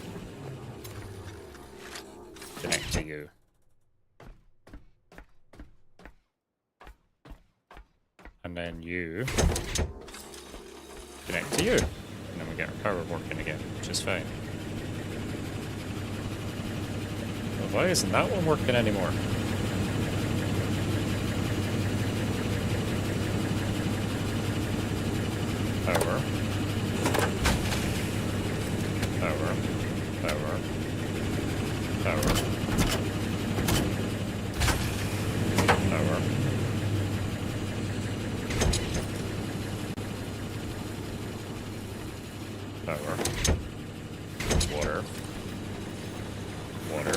Speaker 2: connect to you. And then you connect to you. And then we get our power working again, which is fine. Well, why isn't that one working anymore? Power. Power. Power. Power. Power. Power. Water. Water.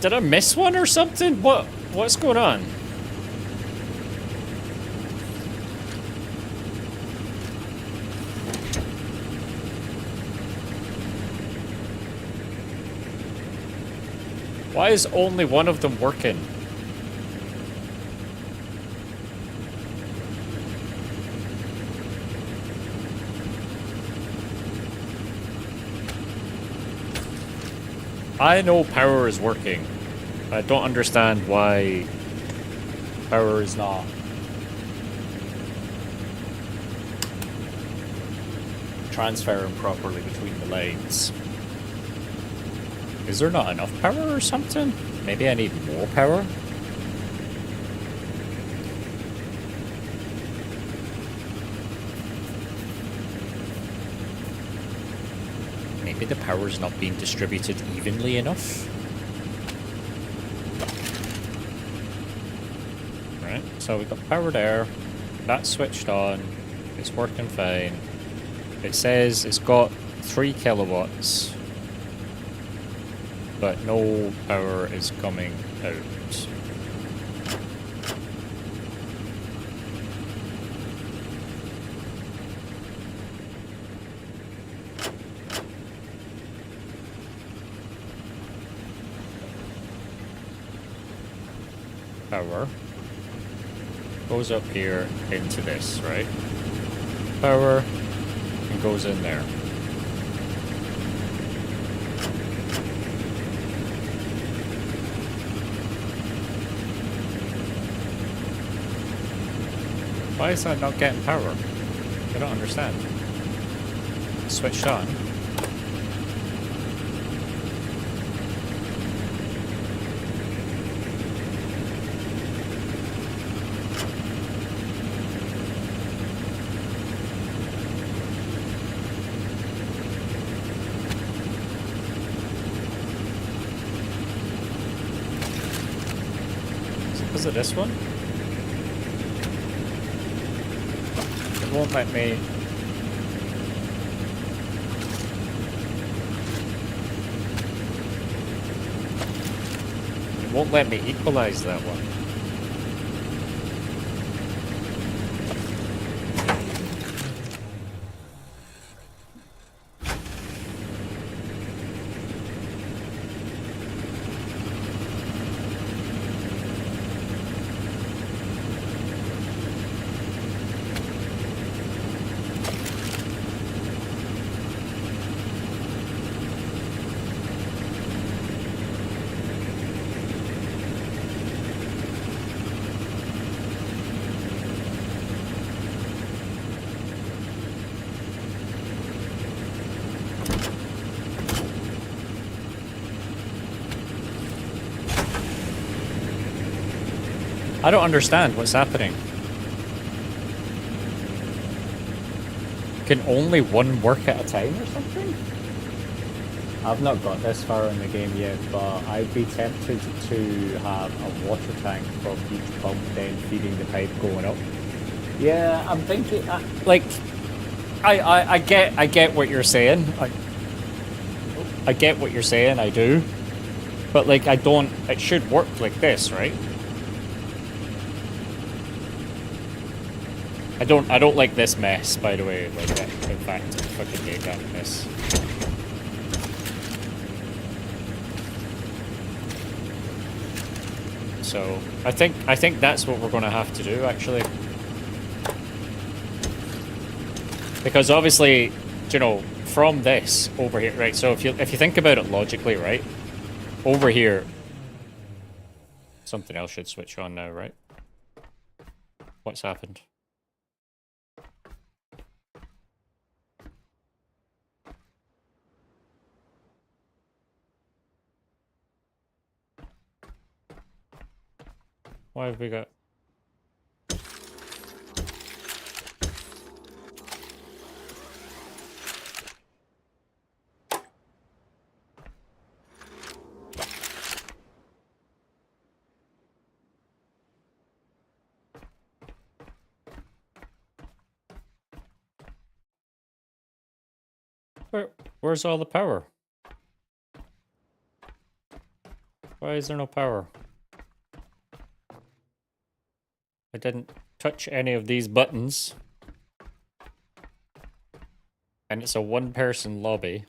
Speaker 2: Did I miss one or something? What's going on? Why is only one of them working? I know power is working. I don't understand why power is not. Transferring properly between the lanes. Is there not enough power or something? Maybe I need more power? Maybe the power's not being distributed evenly enough? Right, so we've got power there. That's switched on. It's working fine. It says it's got 3 kilowatts. But no power is coming out. Power goes up here into this, right? Power and goes in there. Why is that not getting power? I don't understand. Switched on. Is it this one? It won't let me. It won't let me equalize that one. I don't understand what's happening. can only one work at a time or something? I've not got this far in the game yet, but I'd be tempted to have a water tank from each pump, then feeding the pipe going up. Yeah, I'm thinking, like, I get what you're saying. I get what you're saying, I do. But, like, I don't, it should work like this, right? I don't like this mess, by the way. Like, in fact, I fucking hate that mess. So, I think that's what we're gonna have to do, actually. Because obviously, you know, from this over here, right? So if you think about it logically, right? Over here, something else should switch on now, right? What's happened? Why have we got... Where's all the power? Why is there no power? I didn't touch any of these buttons. And it's a one-person lobby.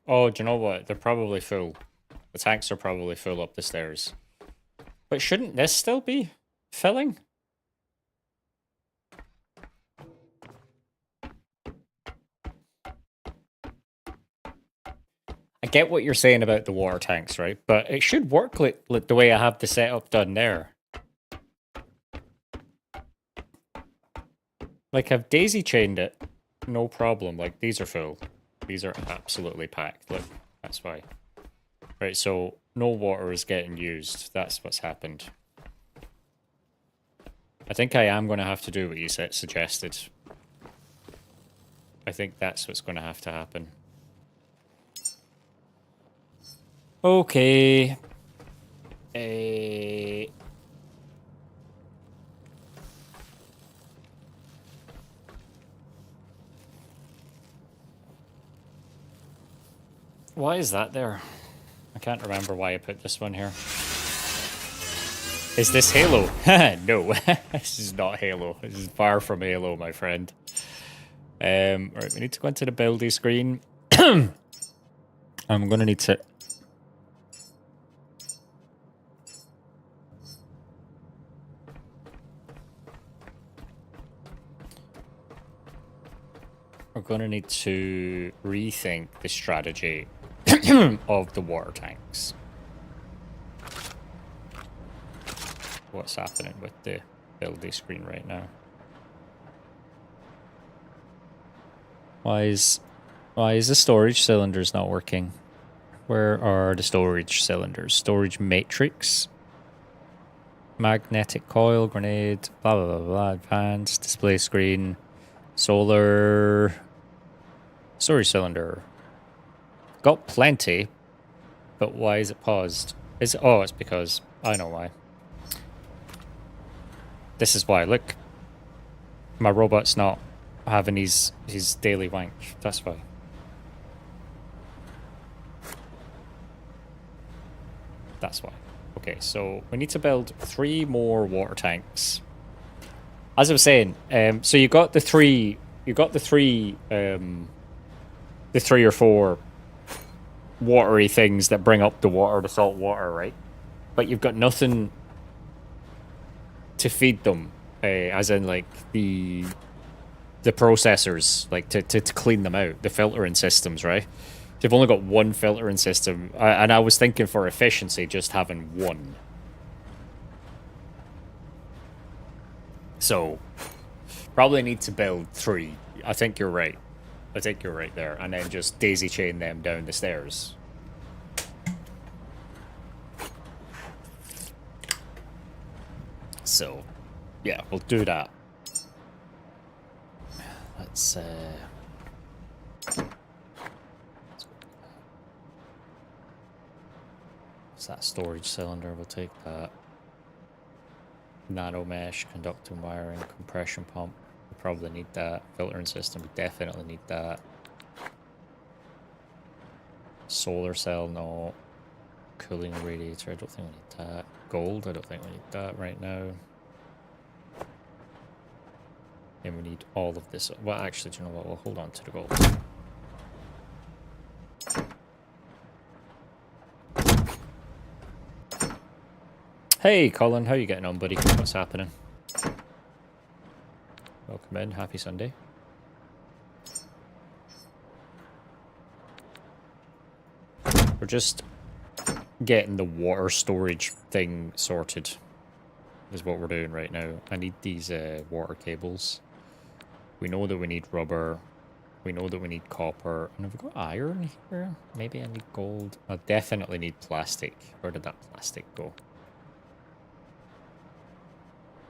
Speaker 2: Oh, do you know what? They're probably full. The tanks are probably full up the stairs. But shouldn't this still be filling? I get what you're saying about the water tanks, right? But it should work like the way I have the setup done there. Like, I've daisy chained it. No problem. Like, these are full. These are absolutely packed. Look, that's why. Right, so no water is getting used. That's what's happened. I think I am going to have to do what you suggested. I think that's what's going to have to happen. Okay. Why is that there? I can't remember why I put this one here. Is this Halo? No, this is not Halo. This is far from Halo, my friend. Right, we need to go into the buildy screen. I'm gonna need to... We're gonna need to rethink the strategy of the water tanks. What's happening with the buildy screen right now? Why is the storage cylinders not working? Where are the storage cylinders? Storage matrix, magnetic coil, grenade, blah blah blah blah. Advanced display screen, solar, storage cylinder. Got plenty, but why is it paused? Oh, it's because I know why. This is why. Look, my robot's not having his daily wank. That's why. That's why. Okay, so we need to build 3 more water tanks. As I was saying, so you got the three or 4 watery things that bring up the water, the salt water, right? But you've got nothing to feed them, as in like the processors, like to clean them out, the filtering systems, right? You've only got 1 filtering system, and I was thinking for efficiency, just having 1. So, probably need to build 3. I think you're right. I think you're right there. And then just daisy chain them down the stairs. So, yeah, we'll do that. Let's what's that storage cylinder? We'll take that. Nano mesh, conducting wiring, compression pump. We probably need that. Filtering system, we definitely need that. Solar cell, no. Cooling radiator, I don't think we need that. Gold, I don't think we need that right now. And we need all of this. Well, actually, do you know what? We'll hold on to the gold. Hey, Colin, how you getting on, buddy? What's happening? Welcome in. Happy Sunday. We're just getting the water storage thing sorted. Is what we're doing right now. I need these water cables. We know that we need rubber. We know that we need copper. And have we got iron here? Maybe I need gold. I definitely need plastic. Where did that plastic go?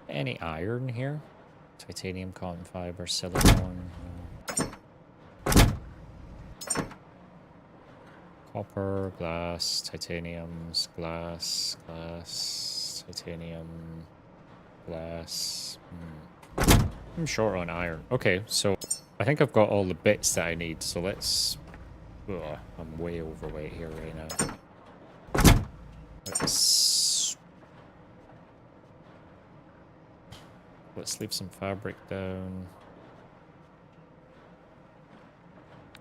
Speaker 2: Any iron here? Titanium, cotton fiber, silicone. Copper, glass, titaniums, glass, titanium, glass. I'm short on iron. Okay, so I think I've got all the bits that I need, so let's... Ugh, I'm way overweight here right now. Let's leave some fabric down.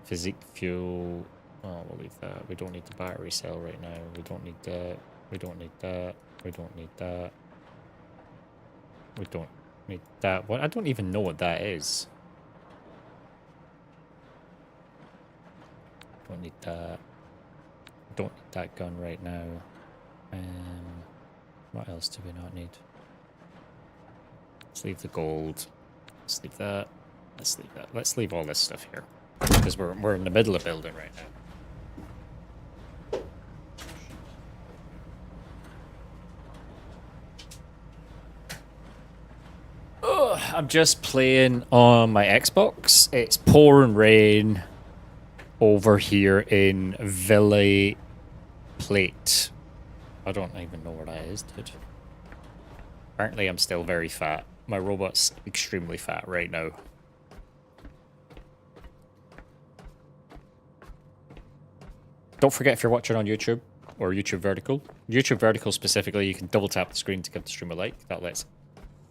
Speaker 2: Physique fuel. Oh, we'll leave that. We don't need the battery cell right now. We don't need that. We don't need that. We don't need that. We don't need that. What? I don't even know what that is. Don't need that. Don't need that gun right now. What else do we not need? Let's leave the gold. Let's leave that. Let's leave that. Let's leave all this stuff here. Because we're in the middle of building right now. I'm just playing on my Xbox. It's pouring rain over here in Villa Plate. I don't even know where that is, dude. Apparently I'm still very fat. My robot's extremely fat right now. Don't forget, if you're watching on YouTube or YouTube Vertical, YouTube Vertical specifically, you can double tap the screen to give the stream a like. That lets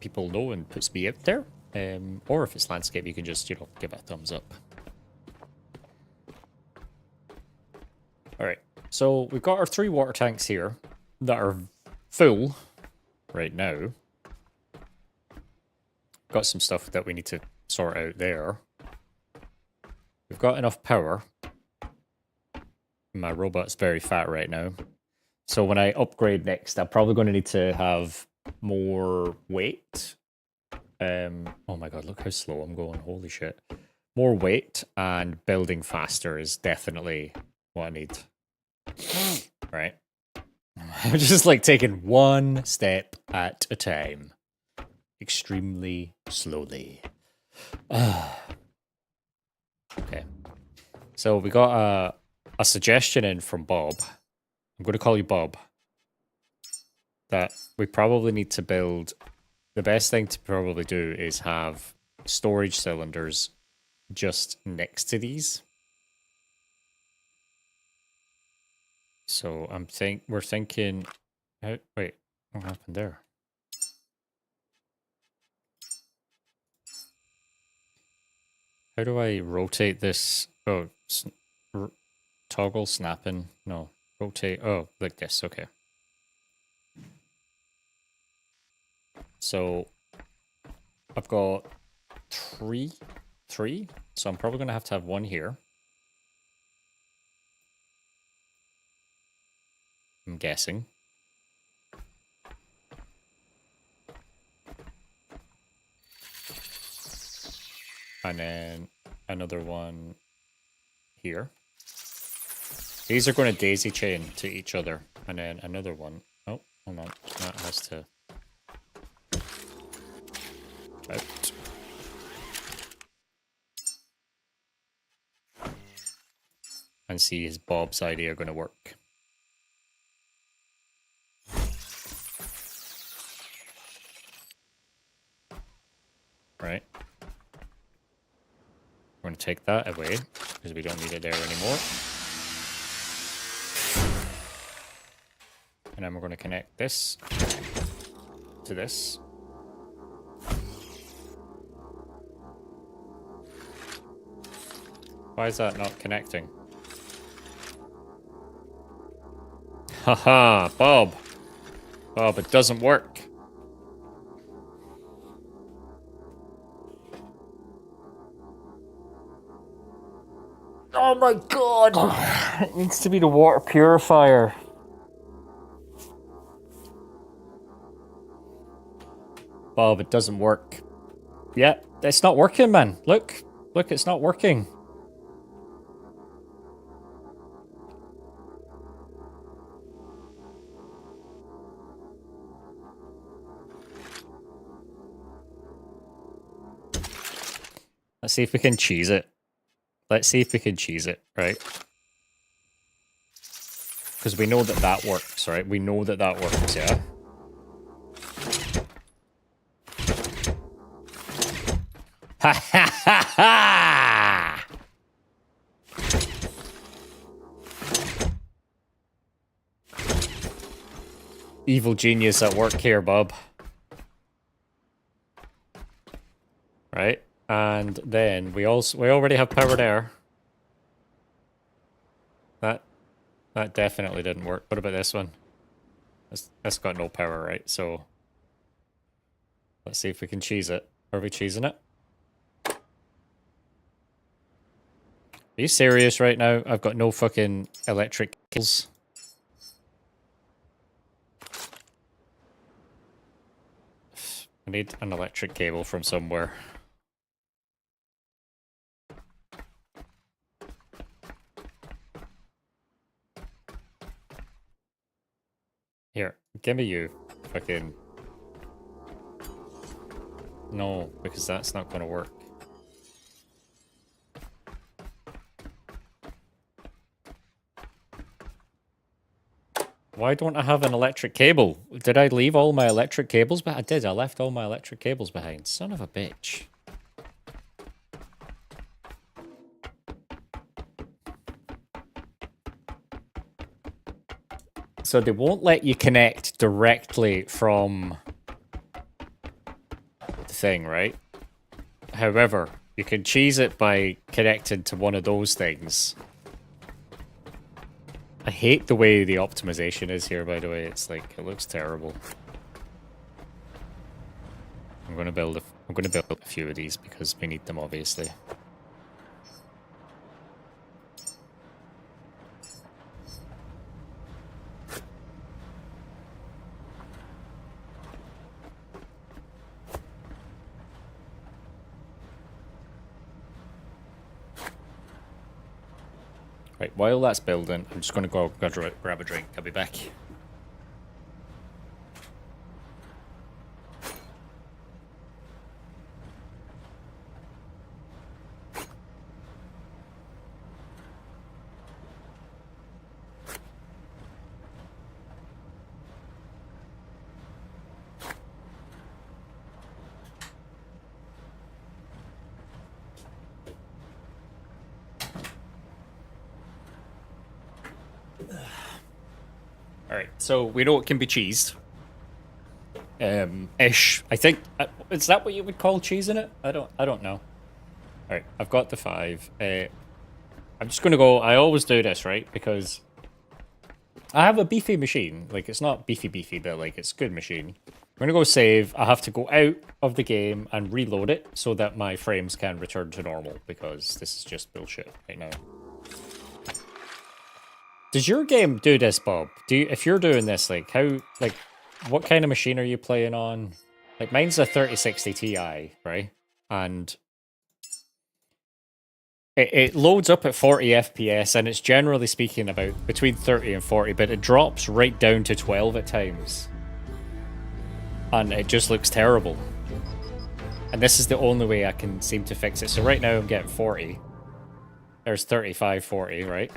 Speaker 2: people know and puts me out there. Or if it's landscape, you can just, you know, give it a thumbs up. Alright, so we've got our 3 water tanks here that are full right now. Got some stuff that we need to sort out there. We've got enough power. My robot's very fat right now. So when I upgrade next, I'm probably going to need to have more weight. Oh my god, look how slow I'm going. Holy shit. More weight and building faster is definitely what I need. Right. I'm just like taking one step at a time. Extremely slowly. Okay. So we got a suggestion in from Bob. I'm going to call you Bob. That we probably need to build... The best thing to probably do is have storage cylinders just next to these. So we're thinking... wait, what happened there? How do I rotate this? Oh, toggle snapping. No, rotate. Oh, like this. Okay. So I've got three. So I'm probably going to have one here. I'm guessing. And then another one here. These are going to daisy chain to each other. And then another one. Oh, hold on. That has to... out. And see is Bob's idea going to work. Right. We're going to take that away because we don't need it there anymore. And then we're going to connect this to this. Why is that not connecting? Haha, Bob. Bob, it doesn't work. Oh my god! It needs to be the water purifier. Bob, it doesn't work. Yeah, it's not working, man. Look. Look, it's not working. Let's see if we can cheese it. Let's see if we can cheese it, right? Because we know that that works, right? We know that that works, yeah? Ha ha ha ha! Evil genius at work here, Bob. Right? And then we already have power there. That definitely didn't work. What about this one? That's got no power, right? So let's see if we can cheese it. Are we cheesing it? Are you serious right now? I've got no fucking electric cables. I need an electric cable from somewhere. Here, give me you. Fucking... No, because that's not going to work. Why don't I have an electric cable? Did I leave all my electric cables behind? I did, I left all my electric cables behind. Son of a bitch. So they won't let you connect directly from the thing, right? However, you can cheese it by connecting to one of those things. I hate the way the optimization is here, by the way. It's like, it looks terrible. I'm gonna build a few of these because we need them, obviously. Right, while that's building, I'm just going to go grab a drink. I'll be back. Alright, so we know it can be cheesed. Ish. I think, is that what you would call cheesing it? I don't know. Alright, I've got the 5. I'm just gonna go, I always do this, right? Because I have a beefy machine. Like, it's not beefy, but like, it's a good machine. I'm gonna go save. I have to go out of the game and reload it so that my frames can return to normal, because this is just bullshit right now. Does your game do this, Bob? If you're doing this, like, what kind of machine are you playing on? Like, mine's a 3060 Ti, right? And It loads up at 40 FPS, and it's generally speaking about between 30 and 40, but it drops right down to 12 at times. And it just looks terrible. And this is the only way I can seem to fix it. So right now I'm getting 40. There's 35, 40, right?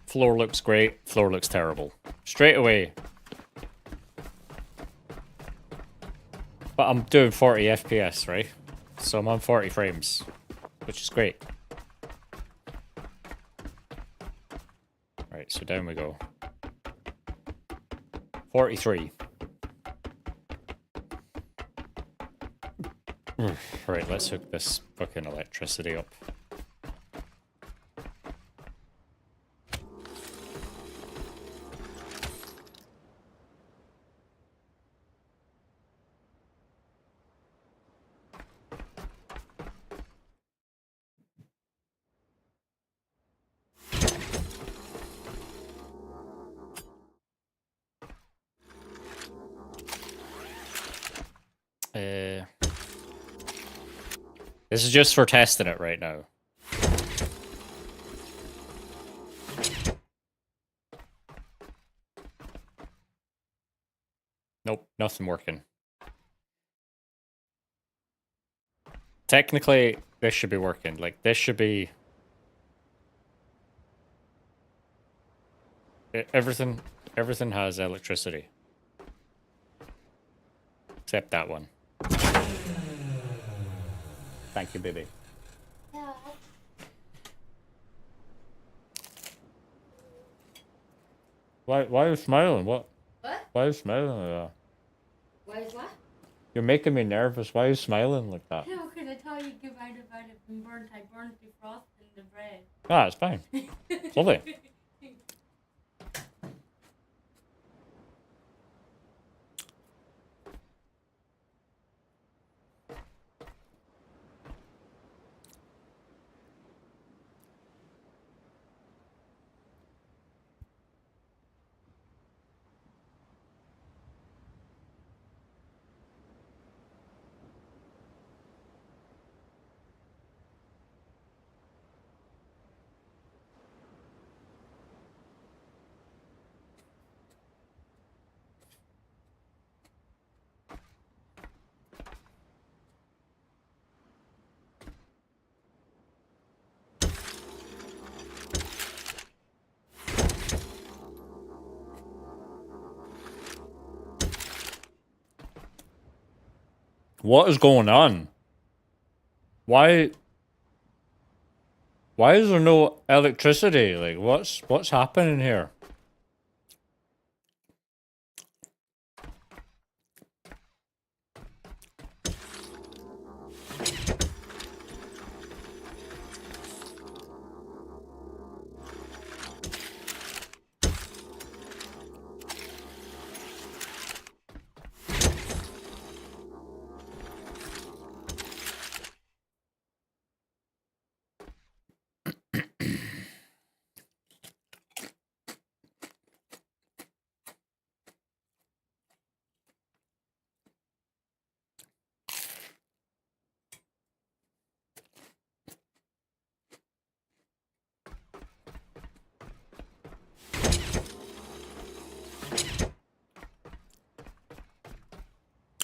Speaker 2: Floor looks great, floor looks terrible. Straight away. But I'm doing 40 FPS, right? So I'm on 40 frames, which is great. Right, so down we go. 43. Right, let's hook this fucking electricity up. This is just for testing it right now. Nope, nothing working. Technically, this should be working. Like, this should be... Everything has electricity. Except that one. Thank you, baby.
Speaker 4: Yeah.
Speaker 2: Why are you smiling? What?
Speaker 4: What?
Speaker 2: Why are you smiling like that?
Speaker 4: Why is what?
Speaker 2: You're making me nervous. Why are you smiling like that?
Speaker 4: No, because I told you give out about it and burnt. I burnt the frost in the bread.
Speaker 2: Ah, it's fine. It's lovely. What is going on? Why is there no electricity? Like, what's happening here?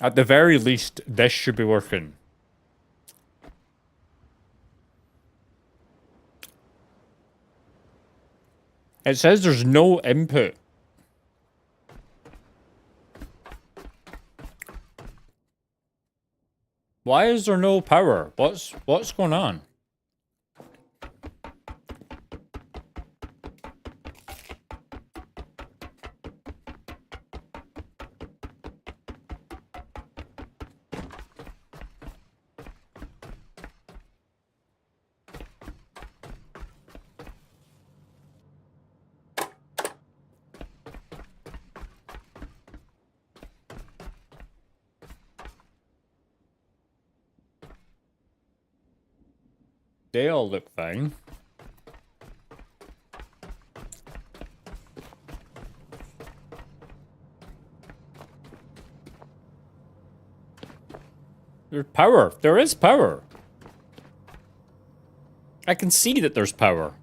Speaker 2: At the very least, this should be working. It says there's no input. Why is there no power? What's going on? They all look fine. There's power. There is power. I can see that there's power.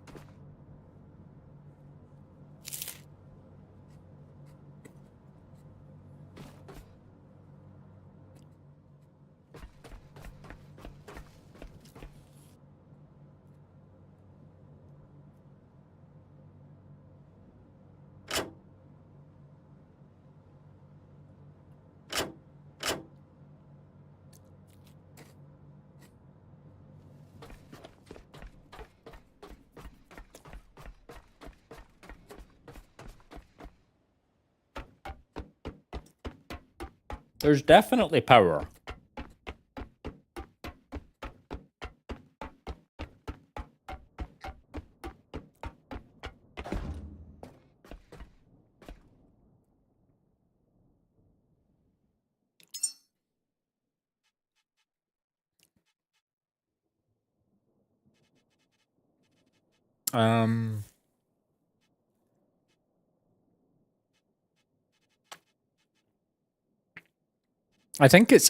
Speaker 2: There's definitely power.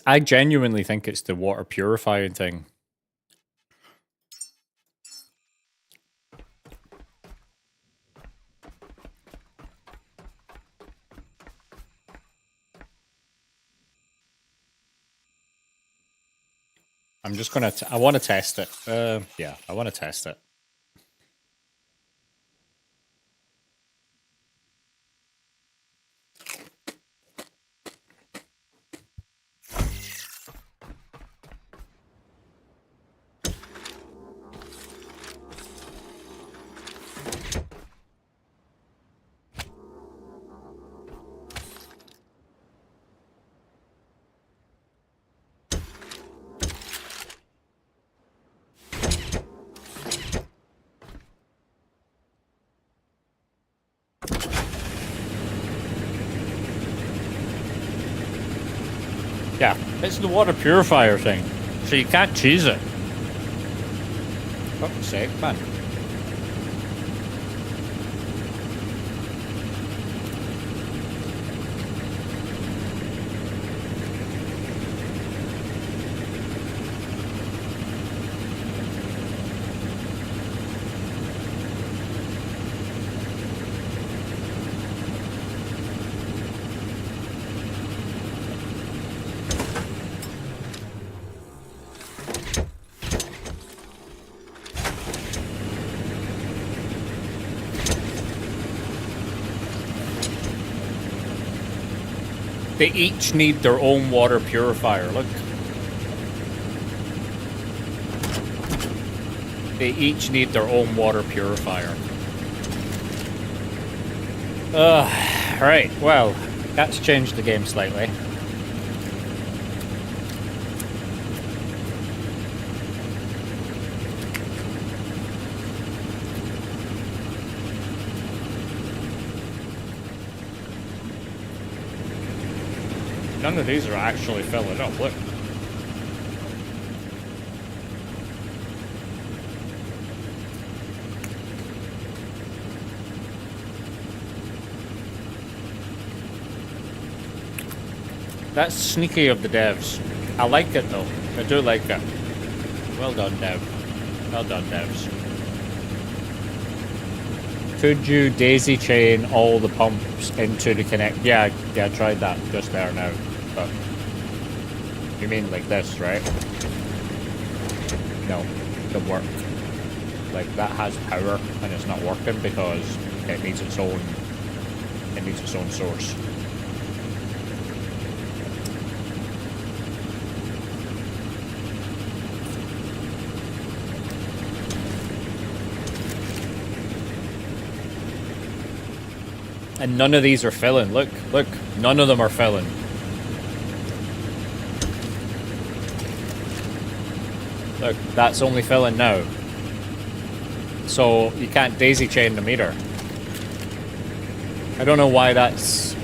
Speaker 2: I genuinely think it's the water purifying thing. I'm just gonna, I want to test it. Yeah, I want to test it. Yeah, it's the water purifier thing. So you can't cheese it. Fuck's sake, man. They each need their own water purifier, look. They each need their own water purifier. Right, well, that's changed the game slightly. None of these are actually filling up, look. That's sneaky of the devs. I like it though. I do like it. Well done, dev. Well done, devs. Could you daisy chain all the pumps into the connect? Yeah, I tried that just there now. But you mean like this, right? No, don't work. Like that has power and it's not working because it needs its own source. And none of these are filling. Look, none of them are filling. Look, that's only filling now. So you can't daisy chain the meter. I don't know why that's...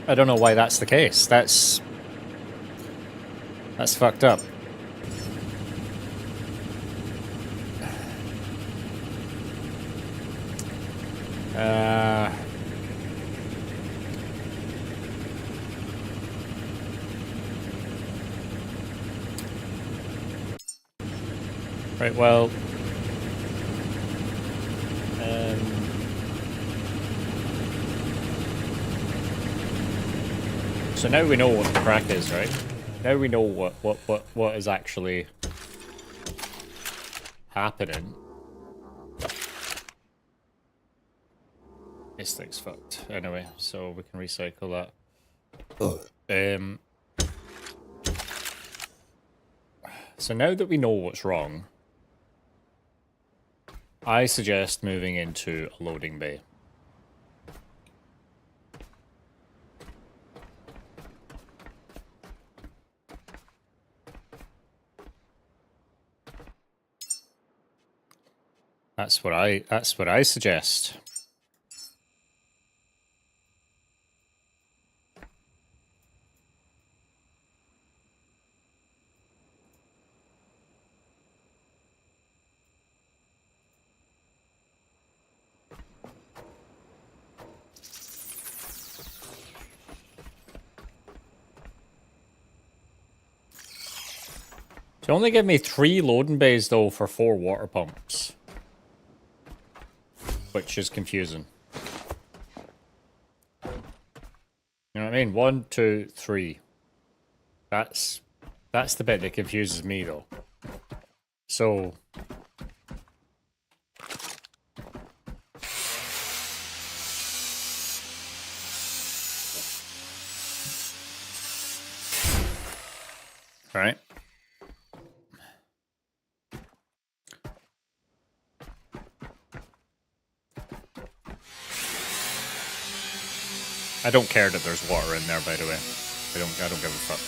Speaker 2: I don't know why that's the case. That's fucked up. Right, well... so now we know what the crack is, right? Now we know what is actually happening. This thing's fucked. Anyway, so we can recycle that. So now that we know what's wrong, I suggest moving into a loading bay. That's what I suggest. They only give me 3 loading bays though for 4 water pumps. Which is confusing. You know what I mean? 1, 2, 3. That's the bit that confuses me though. So right. I don't care that there's water in there, by the way. I don't give a fuck.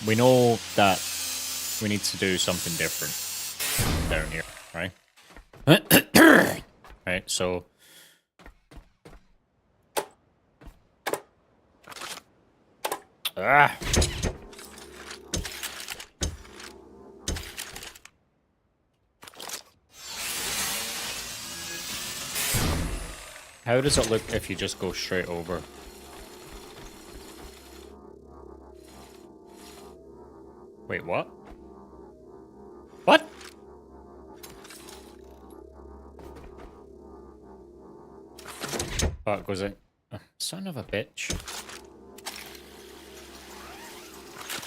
Speaker 2: We know that we need to do something different down here, right? Right, so how does it look if you just go straight over? Wait, what? What? Fuck, was it? Oh, son of a bitch.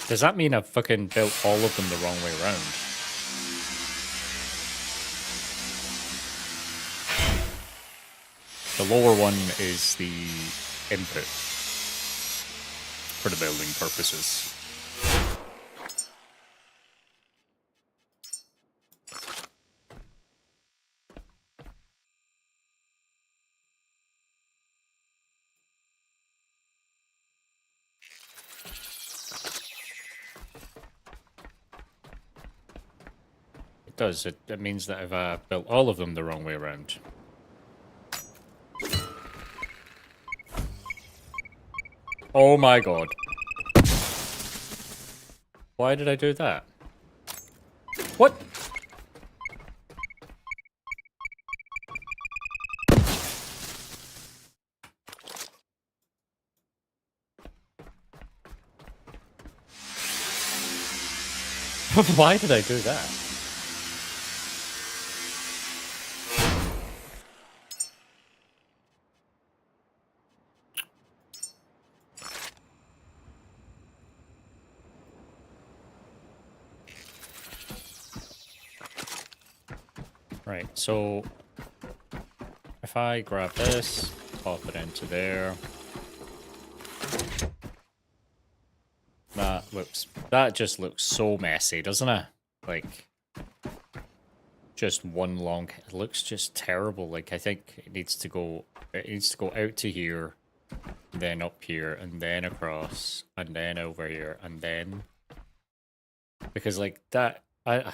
Speaker 2: Does that mean I've fucking built all of them the wrong way around? The lower one is the input for the building purposes. It does. It means that I've built all of them the wrong way around. Oh my god. Why did I do that? What? Why did I do that? Right, so if I grab this, pop it into there. That just looks so messy, doesn't it? Like, just one long, it looks just terrible. Like, I think it needs to go out to here, then up here, and then across, and then over here, and then, because like that, like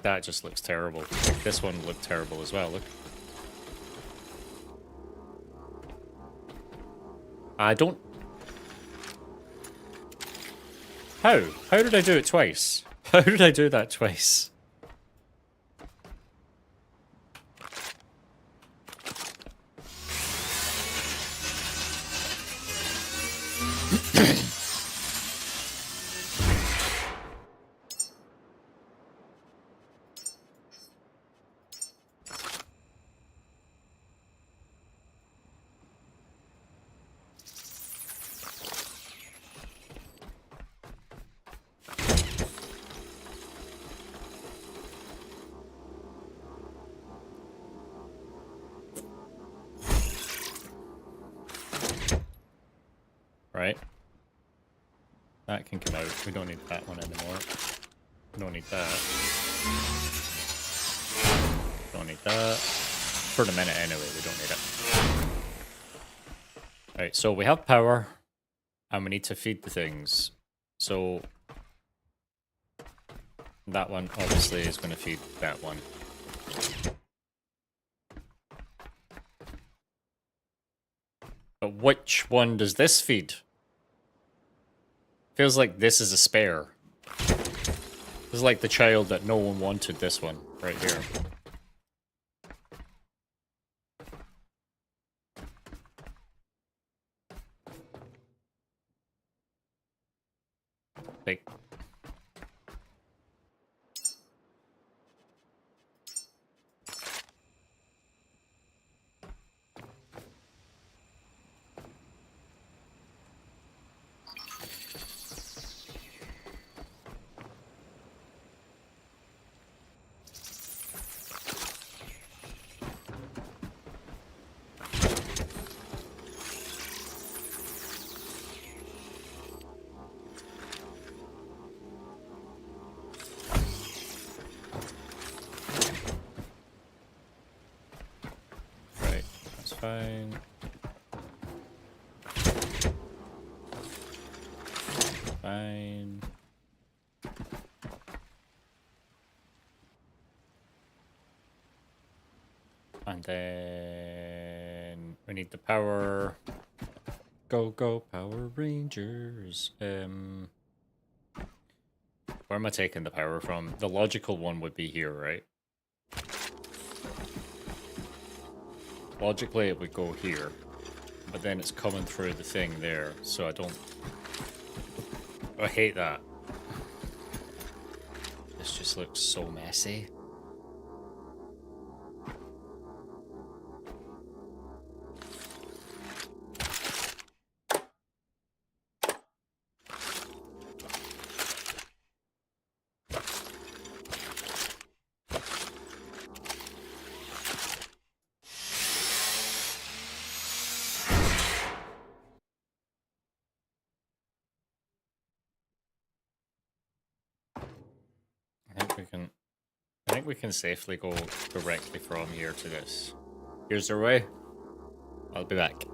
Speaker 2: that just looks terrible. Like, this one looked terrible as well, look. I don't... How? How did I do it twice? How did I do that twice? Right. That can come out. We don't need that one anymore. We don't need that. Don't need that. For the minute anyway, we don't need it. Right, so we have power. And we need to feed the things. So that one obviously is going to feed that one. But which one does this feed? Feels like this is a spare. This is like the child that no one wanted, this one, right here. Like... Fine. Fine. And then we need the power. Go, go, Power Rangers. Where am I taking the power from? The logical one would be here, right? Logically, it would go here, but then it's coming through the thing there, so I don't... I hate that. This just looks so messy. I think we can safely go directly from here to this. Here's our way. I'll be back.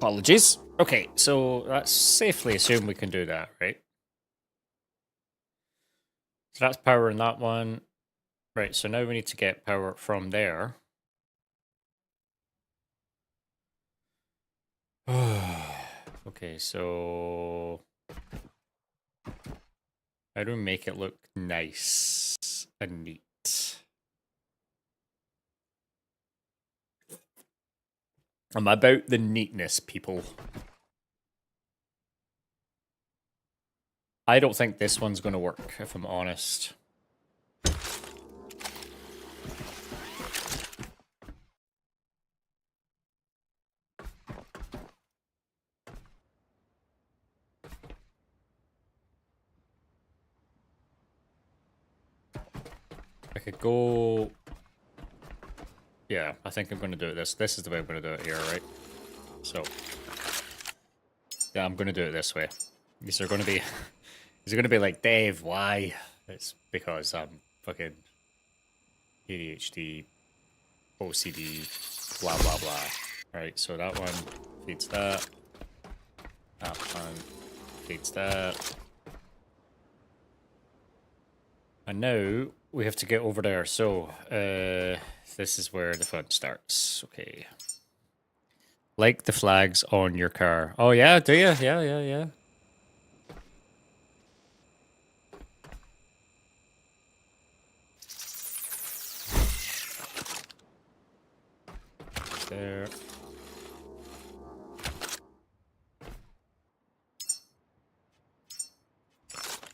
Speaker 2: Apologies. Okay, so let's safely assume we can do that, right? So that's power in that one. Right, so now we need to get power from there. Okay, so... how do we make it look nice and neat? I'm about the neatness, people. I don't think this one's going to work, if I'm honest. could go... Yeah, I think I'm going to do it this. This is the way I'm going to do it here, right? So... Yeah, I'm going to do it this way. These are going to be... These are going to be like, Dave, why? It's because I'm fucking ADHD, OCD, blah, blah, blah. Right, so that one feeds that. That one feeds that. And now we have to get over there. So, this is where the fun starts. Okay. Like the flags on your car. Oh, yeah, do you? Yeah. There.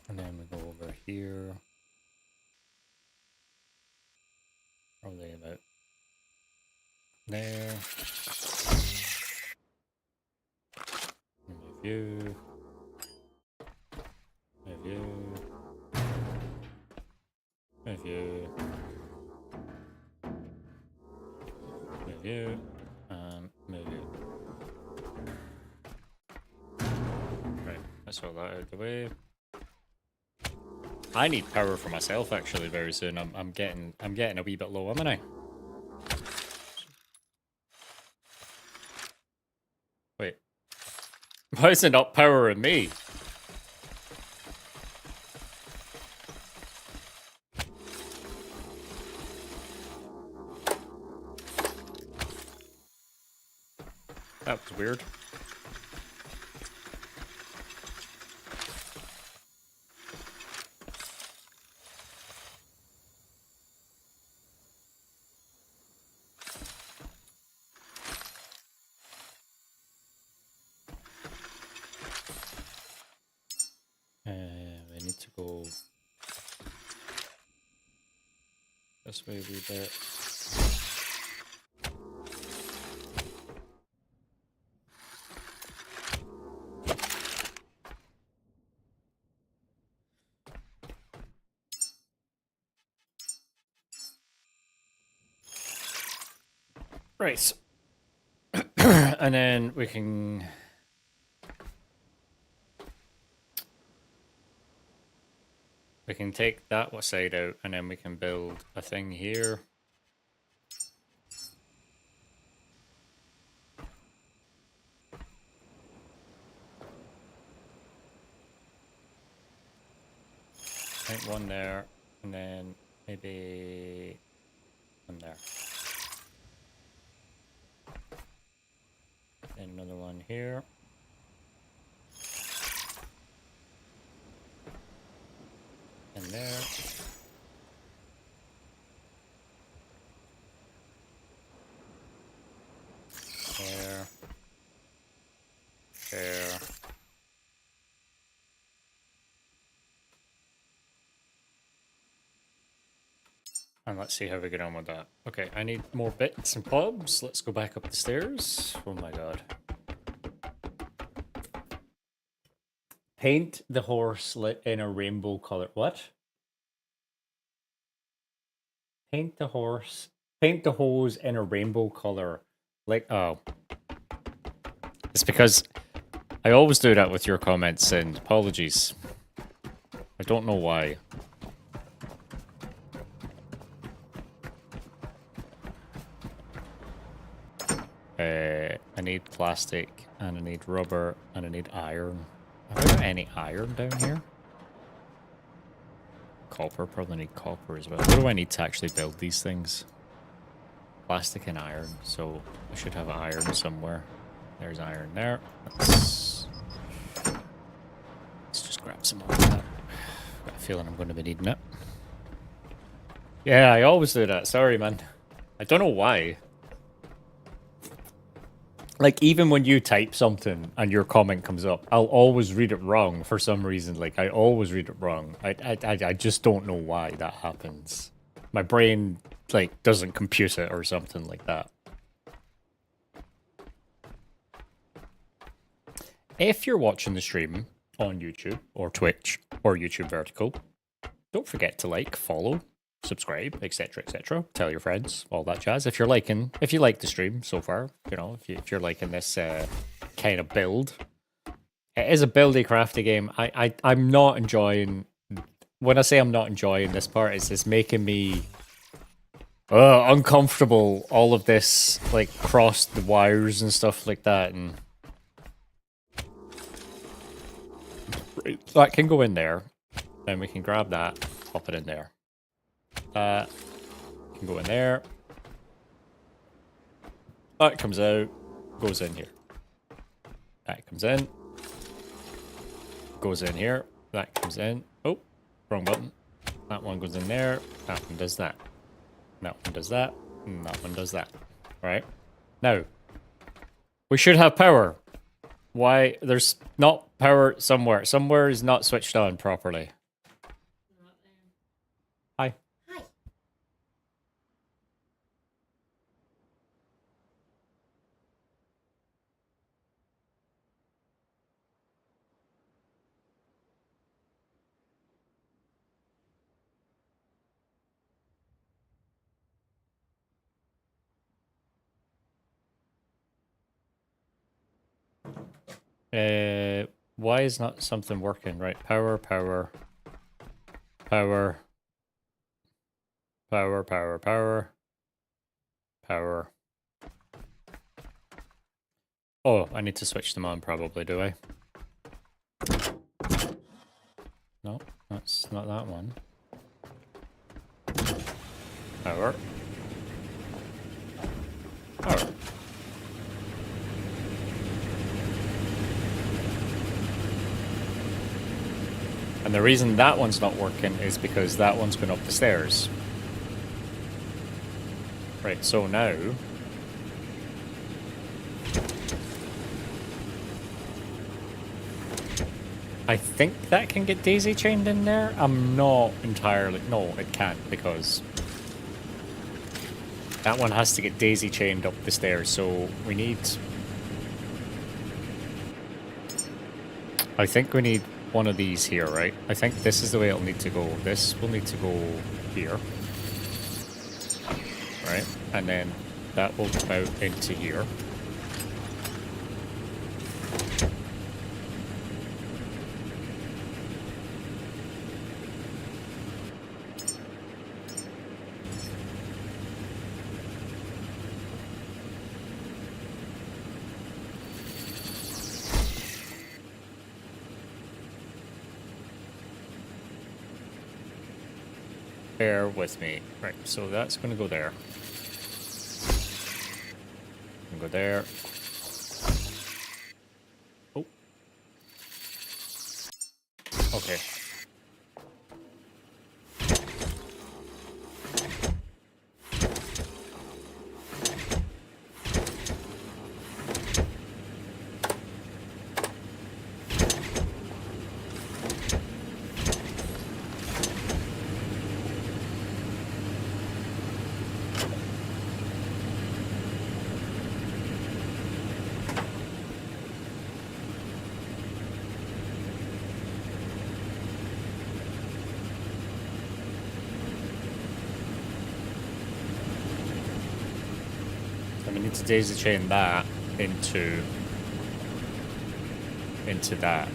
Speaker 2: And then we go over here. Probably about there. Review. Review. Review. Review. Review. Right, that's all that out of the way. I need power for myself actually very soon. I'm getting a wee bit low, am I? Wait. Why is it not powering me? That was weird. We need to go this way a wee bit. Right. And then we can... We can take that side out and then we can build a thing here. I think one there and then maybe one there. And another one here. And there. There. There. And let's see how we get on with that. Okay, I need more bits and bobs. Let's go back up the stairs. Oh my god. Paint the horse in a rainbow color. What? Paint the hose in a rainbow color. Like, oh. It's because I always do that with your comments, and apologies. I don't know why. I need plastic, and I need rubber, and I need iron. Have I got any iron down here? Copper, probably need copper as well. What do I need to actually build these things? Plastic and iron, so I should have iron somewhere. There's iron there. Let's just grab some more of that. I've got a feeling I'm going to be needing it. Yeah, I always do that. Sorry, man. I don't know why. Like, even when you type something and your comment comes up, I'll always read it wrong for some reason. Like, I always read it wrong. I just don't know why that happens. My brain, like, doesn't compute it or something like that. If you're watching the stream on YouTube or Twitch or YouTube Vertical, don't forget to like, follow, subscribe, etc., etc. Tell your friends, all that jazz. If you like the stream so far, you know, if you're liking this kind of build, it is a buildy, crafty game. I'm not enjoying. When I say I'm not enjoying this part, it's making me uncomfortable. All of this, like, cross the wires and stuff like that, and that can go in there. Then we can grab that, pop it in there. That can go in there. That comes out, goes in here. That comes in. Goes in here. That comes in. Oh, wrong button. That one goes in there. That one does that. That one does that. And that one does that. Right? Now, we should have power. Why? There's not power somewhere. Somewhere is not switched on properly. Hi.
Speaker 4: Hi.
Speaker 2: Why is not something working? Right, power. Power. Oh, I need to switch them on probably, do I? No, that's not that one. Power. And the reason that one's not working is because that one's going up the stairs. Right, so now... I think that can get daisy chained in there. I'm not entirely... No, it can't, because... that one has to get daisy chained up the stairs, so we need... I think we need one of these here, right? I think this is the way it'll need to go. This will need to go here. Right? And then that will come out into here. Bear with me. Right, so that's going to go there. Go there. Oh. Okay. To daisy chain that into that.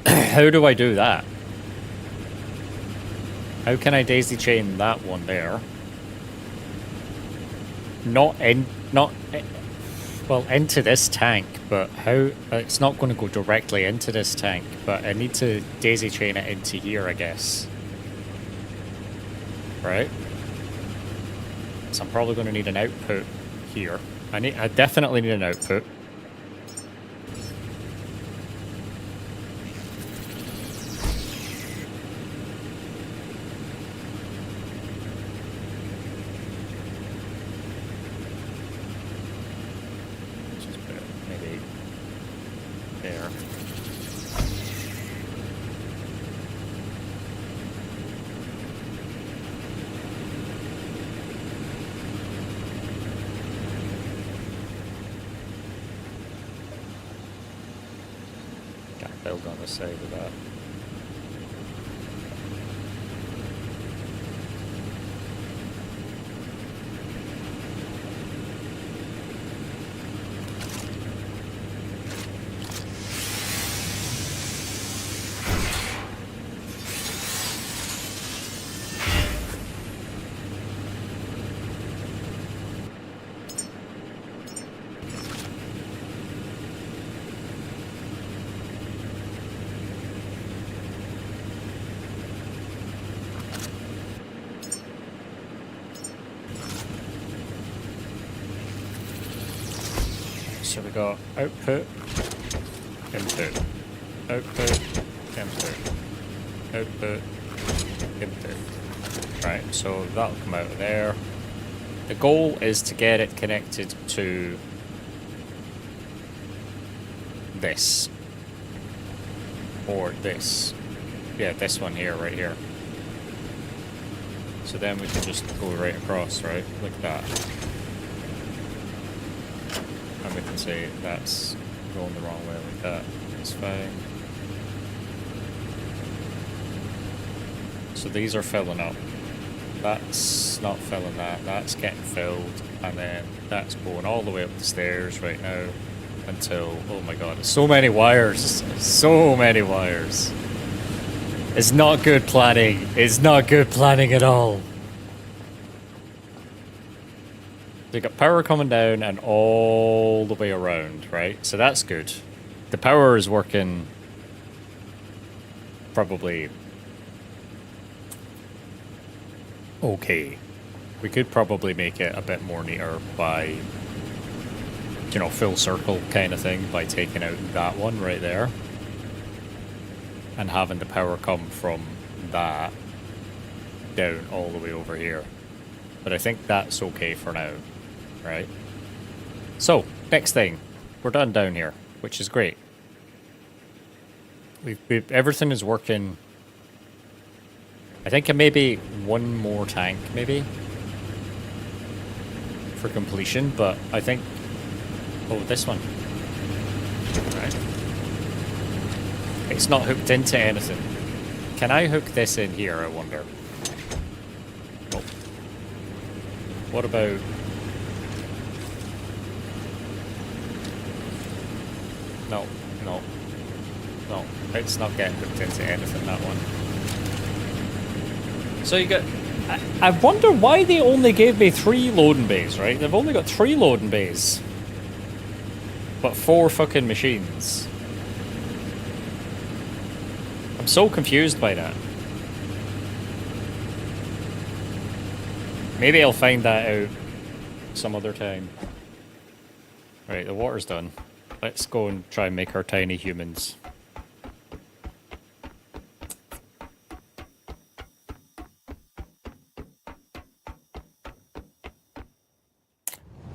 Speaker 2: How do I do that? How can I daisy chain that one there? Well, into this tank, but how? It's not going to go directly into this tank, but I need to daisy chain it into here, I guess. Right? So I'm probably going to need an output here. I definitely need an output. build on the side of that. So we got output, input, output, input, output, input. Right, so that'll come out of there. The goal is to get it connected to this. Or this. Yeah, this one here, right here. So then we can just go right across, right? Like that. And we can say that's going the wrong way like that. It's fine. So these are filling up. That's not filling that. That's getting filled. And then that's going all the way up the stairs right now until, oh my god, there's so many wires. So many wires. It's not good planning. It's not good planning at all. So you got power coming down and all the way around, right? So that's good. The power is working probably okay. We could probably make it a bit more neater by, you know, full circle kind of thing by taking out that one right there and having the power come from that down all the way over here. But I think that's okay for now. Right. So, next thing. We're done down here, which is great. We've everything is working. I think maybe one more tank, maybe, for completion, but I think... Oh, this one. Right. It's not hooked into anything. Can I hook this in here, I wonder? Oh. What about... No, no, no. It's not getting hooked into anything, that one. So you got... I wonder why they only gave me 3 loading bays, right? They've only got 3 loading bays. But 4 fucking machines. I'm so confused by that. Maybe I'll find that out some other time. Right, the water's done. Let's go and try and make our tiny humans.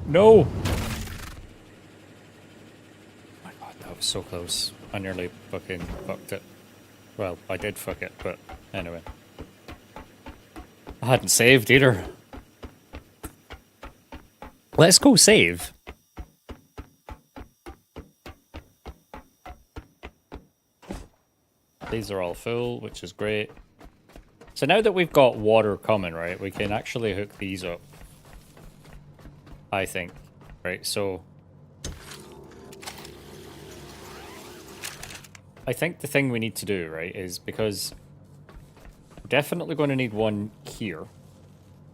Speaker 2: No! Oh my god, that was so close. I nearly fucking fucked it. Well, I did fuck it, but anyway. I hadn't saved either. Let's go save. These are all full, which is great. So now that we've got water coming, right, we can actually hook these up. I think. Right, so... I think the thing we need to do, right, is because... We're definitely going to need one here.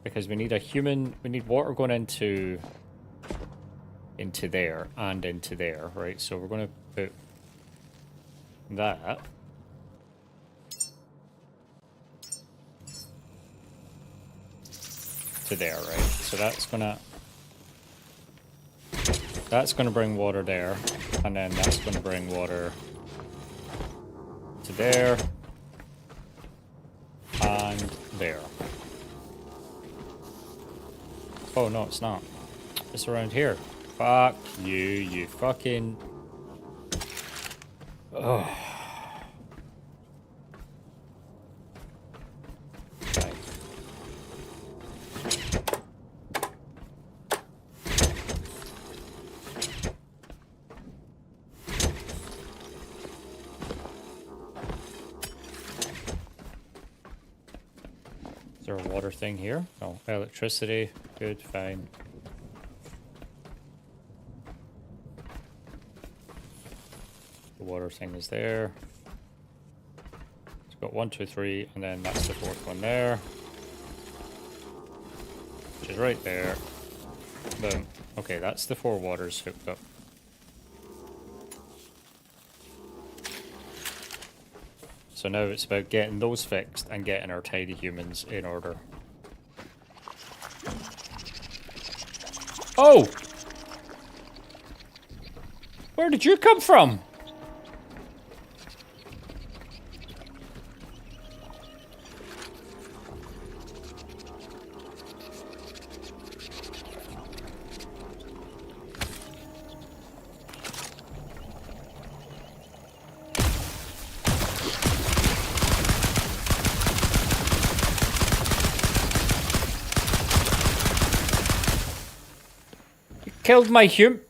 Speaker 2: Because we need a human... We need water going into there and into there, right? So we're going to put that... to there, right? So that's gonna bring water there, and then that's gonna bring water to there and there. Oh no, it's not. It's around here. Fuck you, you fucking... Ugh. there a water thing here? Oh, electricity. Good, fine. The water thing is there. It's got 1, 2, 3, and then that's the fourth one there. Which is right there. Boom. Okay, that's the 4 waters hooked up. So now it's about getting those fixed and getting our tiny humans in order. Oh! Where did you come from?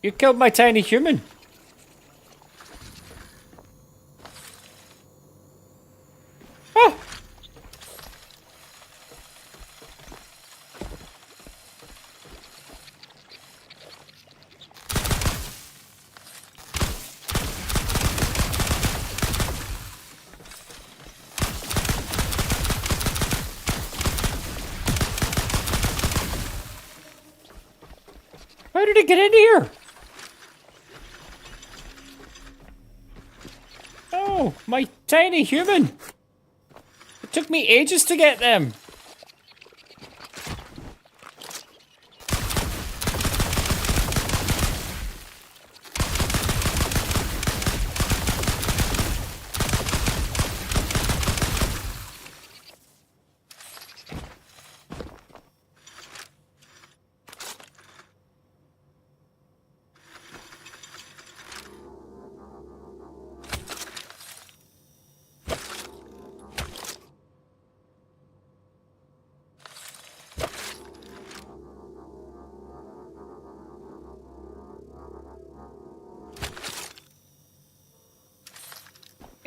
Speaker 2: You killed my tiny human. Oh. How did it get in here? Oh, my tiny human. It took me ages to get them.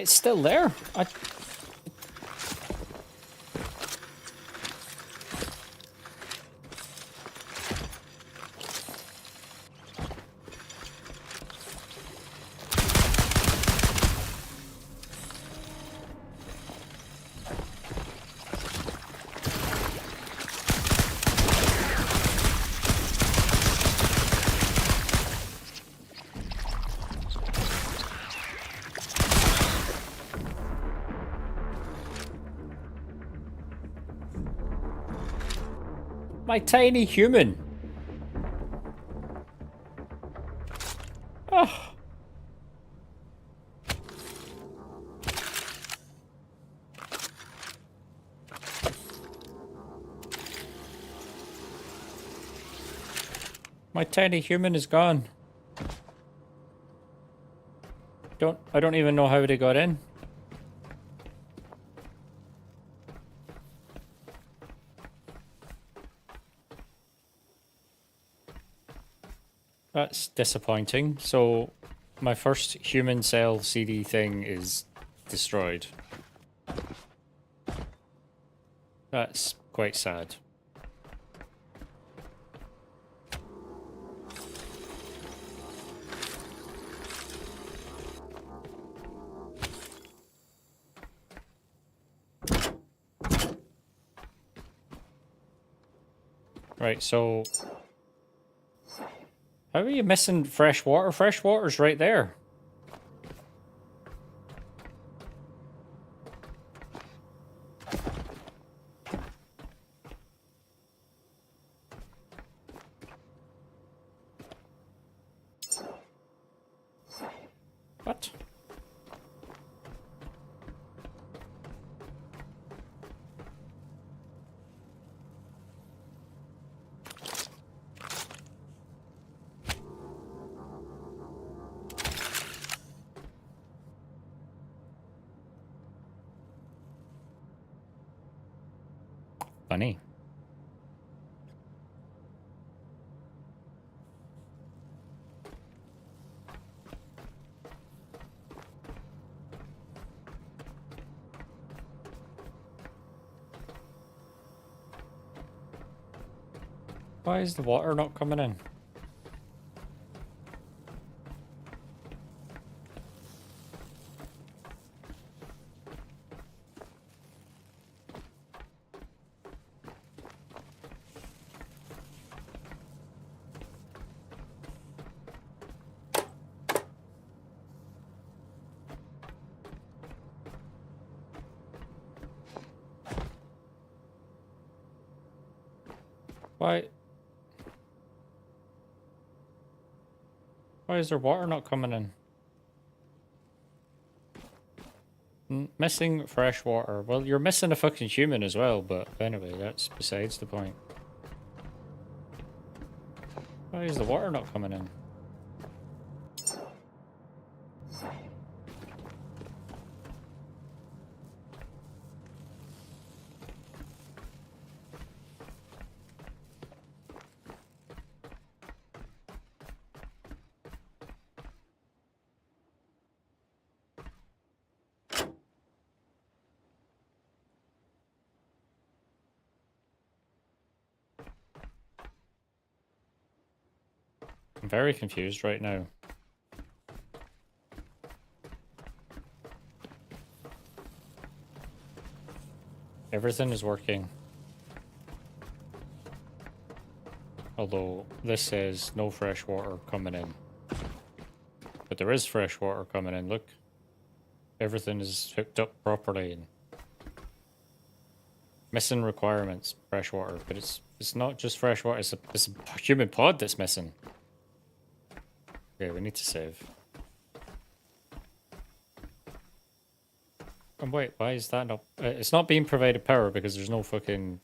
Speaker 2: It's still there. My tiny human. Oh. My tiny human is gone. I don't even know how they got in. That's disappointing. So, my first human cell CD thing is destroyed. That's quite sad. Right, so... How are you missing fresh water? Fresh water's right there. What? Funny. Why is the water not coming in? Why? Why is there water not coming in? Missing fresh water. Well, you're missing a fucking human as well, but anyway, that's besides the point. Why is the water not coming in? I'm very confused right now. Everything is working. Although this says no fresh water coming in. But there is fresh water coming in, look. Everything is hooked up properly and missing requirements, fresh water. But it's not just fresh water, it's a human pod that's missing. Okay, we need to save. And wait, why is that not... it's not being provided power because there's no fucking...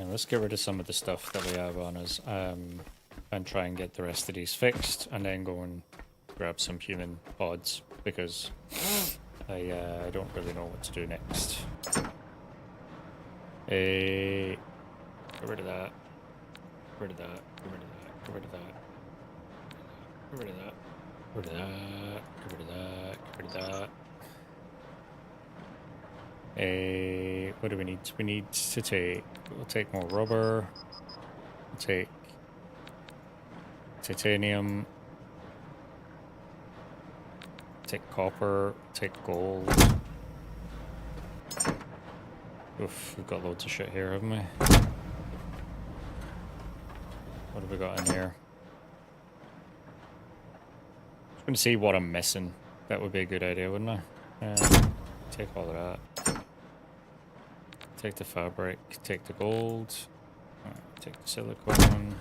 Speaker 2: Let's get rid of some of the stuff that we have on us and try and get the rest of these fixed and then go and grab some human pods because I don't really know what to do next. Get rid of that. Get rid of that. Get rid of that. Get rid of that. Get rid of that. Get rid of that. Get rid of that. Get rid of that. What do we need? We need to take... We'll take more rubber. We'll take... titanium. Take copper. Take gold. Oof, we've got loads of shit here, haven't we? What have we got in here? Just going to see what I'm missing. That would be a good idea, wouldn't I? Take all of that. Take the fabric, take the gold, take the silicone,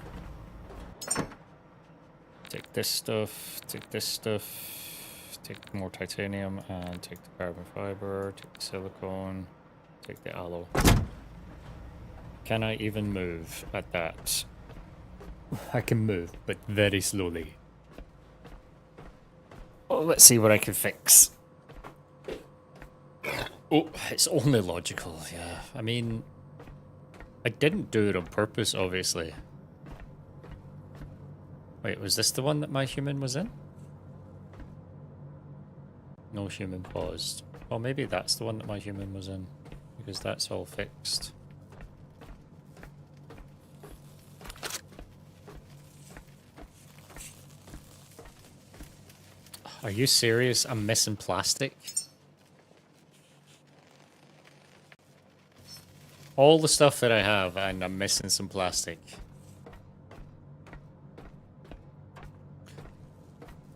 Speaker 2: take this stuff, take more titanium, and take the carbon fiber, take the silicone, take the aloe. Can I even move at that? I can move, but very slowly. Oh, let's see what I can fix. Oh, it's only logical, yeah. I mean, I didn't do it on purpose, obviously. Wait, was this the one that my human was in? No human paused. Well, maybe that's the one that my human was in, because that's all fixed. Are you serious? I'm missing plastic? All the stuff that I have, and I'm missing some plastic.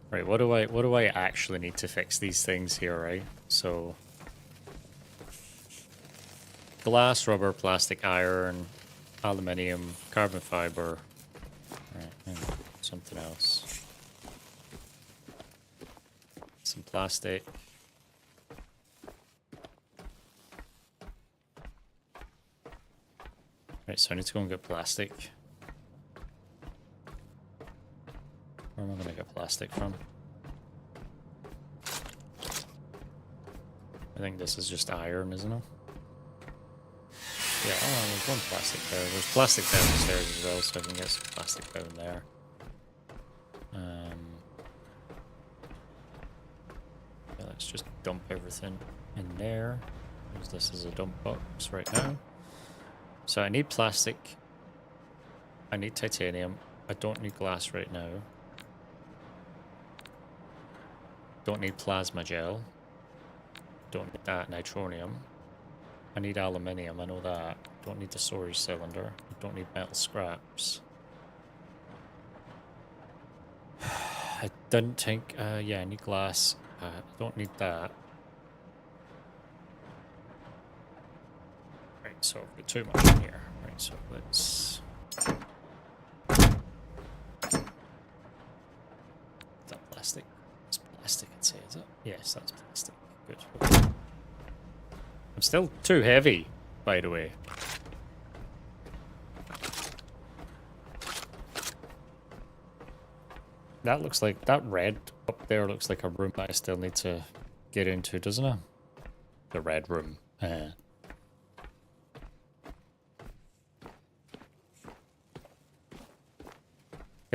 Speaker 2: Right, what do I actually need to fix these things here, right? So glass, rubber, plastic, iron, aluminium, carbon fiber, right, and something else. Some plastic. Right, so I need to go and get plastic. Where am I going to get plastic from? I think this is just iron, isn't it? Yeah, oh, there's one plastic there. There's plastic downstairs as well, so I can get some plastic down there. Yeah, let's just dump everything in there. Use this as a dump box right now. So I need plastic. I need titanium. I don't need glass right now. Don't need plasma gel. Don't need that nitronium. I need aluminium, I know that. Don't need the storage cylinder. I don't need metal scraps. I didn't think, yeah, I need glass. I don't need that. Right, so I've got too much in here. Right, so let's... Is that plastic? It's plastic, I'd say, is it? Yes, that's plastic. Good. Okay. I'm still too heavy, by the way. That looks like, that red up there looks like a room that I still need to get into, doesn't it? The red room. I'm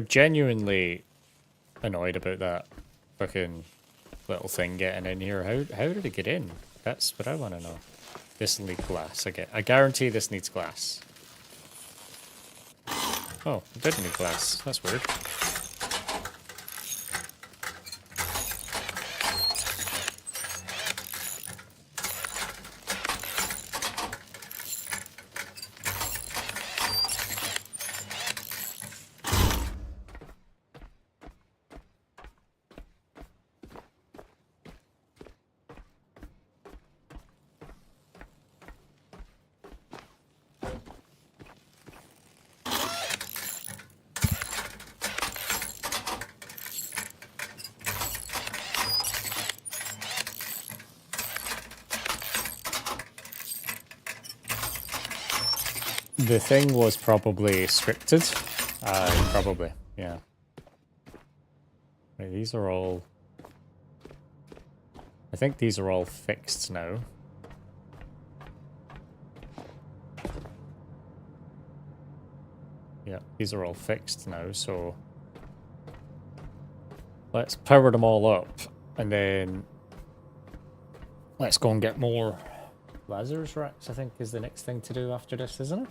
Speaker 2: genuinely annoyed about that fucking little thing getting in here. How did it get in? That's what I want to know. This will need glass. I guarantee this needs glass. Oh, it didn't need glass. That's weird. The thing was probably scripted. Probably, yeah. Right, these are all... I think these are all fixed now. Yeah, these are all fixed now, so... Let's power them all up, and then... Let's go and get more Lazarus racks, I think, is the next thing to do after this, isn't it?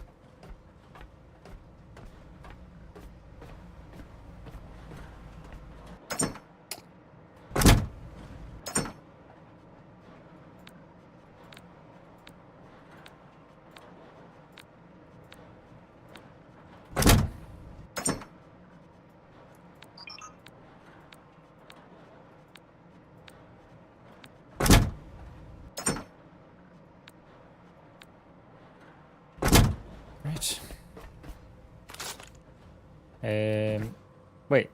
Speaker 2: Wait.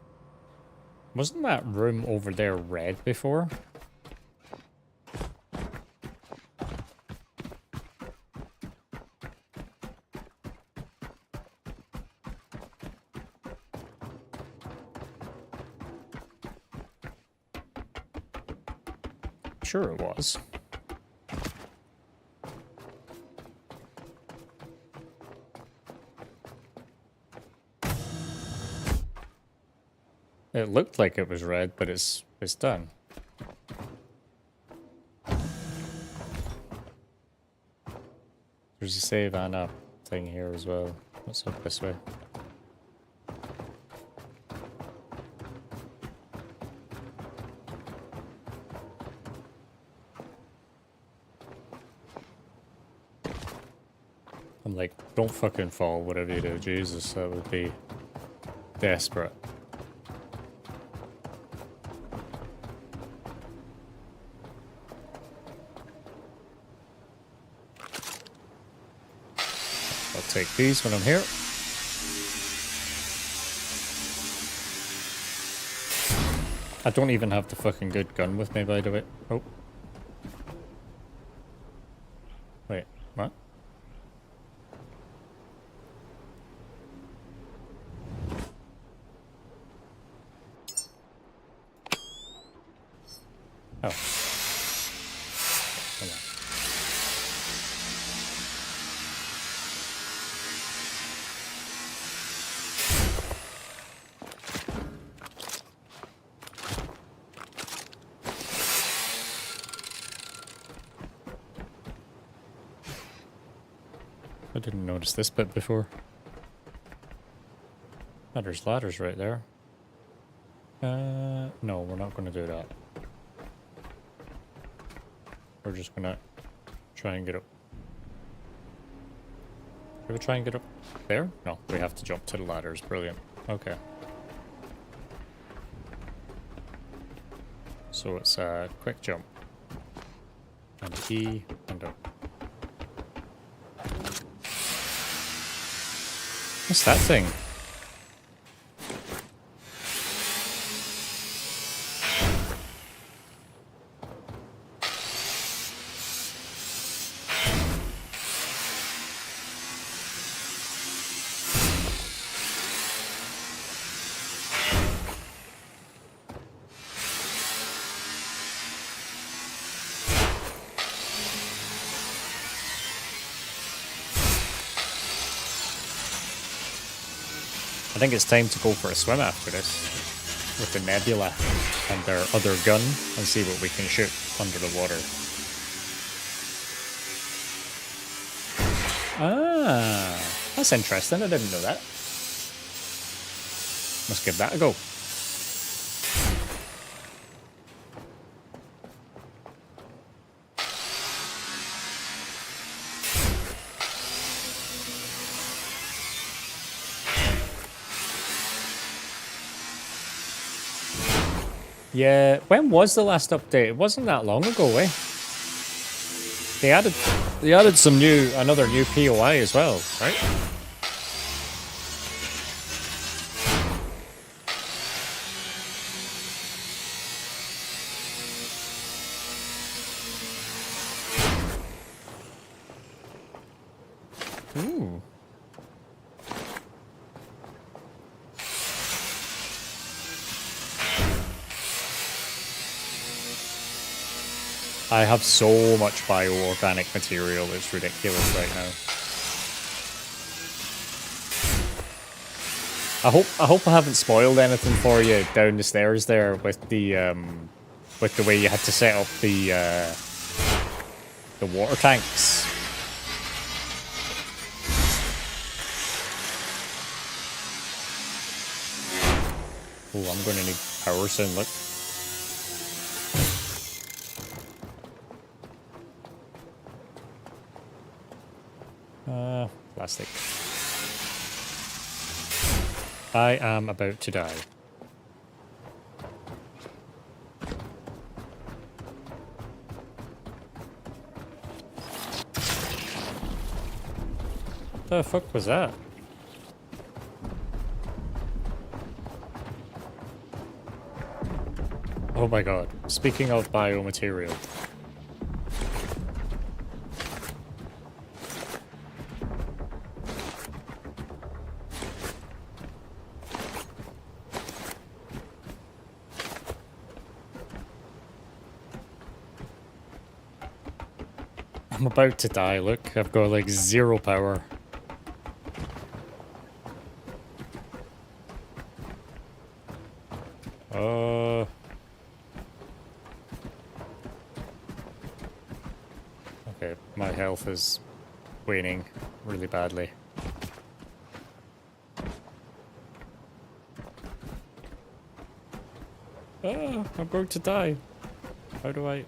Speaker 2: Wasn't that room over there red before? Sure it was. It looked like it was red, but it's done. There's a save and up thing here as well. What's up this way? I'm like, don't fucking fall, whatever you do. Jesus, that would be desperate. Take these when I'm here. I don't even have the fucking good gun with me, by the way. Oh. Wait, what? Oh. I didn't notice this bit before. Oh, there's ladders right there. No, we're not going to do that. We're just going to try and get up. Should we try and get up there? No, we have to jump to the ladders. Brilliant. Okay. So it's a quick jump. And E, and up. What's that thing? I think it's time to go for a swim after this with the nebula and their other gun and see what we can shoot under the water. Ah, that's interesting. I didn't know that. Must give that a go. Yeah, when was the last update? It wasn't that long ago, eh? They added some another new POI as well, right? Ooh. I have so much bioorganic material, it's ridiculous right now. I hope I haven't spoiled anything for you down the stairs there with the way you had to set up the water tanks. Oh, I'm gonna need power soon, look. Plastic. I am about to die. The fuck was that? Oh my god. Speaking of biomaterial. I'm about to die, look. I've got like 0 power. Okay, my health is waning really badly. I'm going to die. How do I...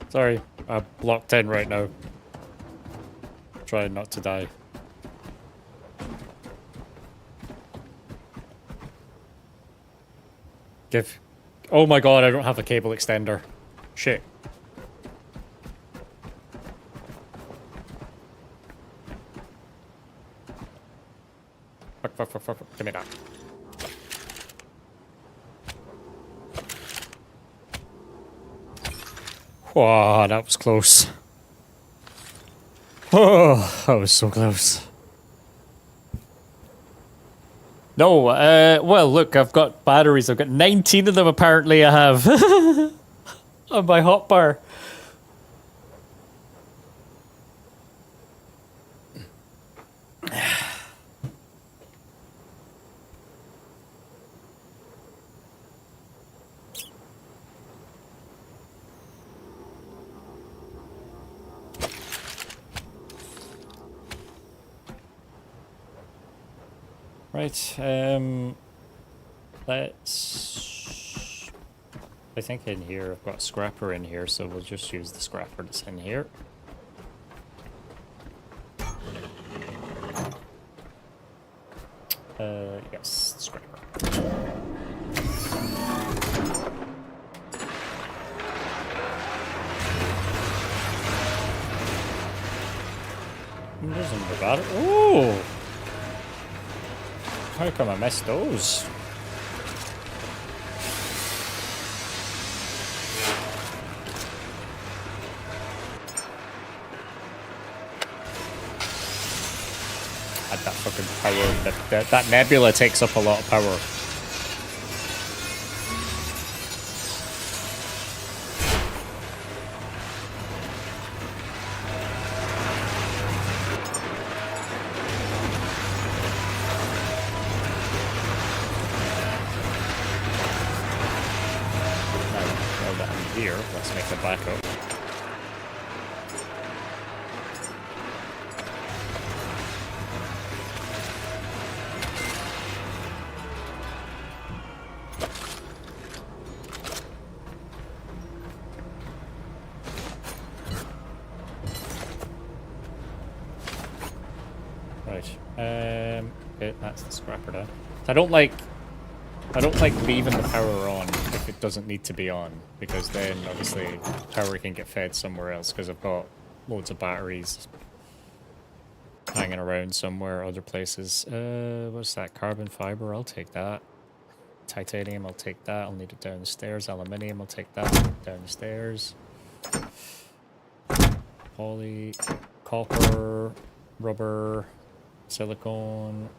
Speaker 2: Sorry, I'm locked in right now. Trying not to die. Oh my god, I don't have a cable extender. Shit. Fuck. Give me that. Wow, that was close. Oh, that was so close. No, well, look, I've got batteries. I've got 19 of them, apparently, I have. On my hotbar. Right, let's... I think in here I've got a scrapper in here, so we'll just use the scrapper that's in here. Yes, scrapper. There's another battery. Ooh! How come I missed those? Had that fucking power. That nebula takes up a lot of power. Now that I'm here, let's make a backup. Okay, that's the scrapper done. So I don't like leaving the power on if it doesn't need to be on, because then obviously power can get fed somewhere else, because I've got loads of batteries hanging around somewhere, other places. What's that? Carbon fiber, I'll take that. Titanium, I'll take that. I'll need it down the stairs. Aluminium, I'll take that down the stairs. Poly, copper, rubber, silicone,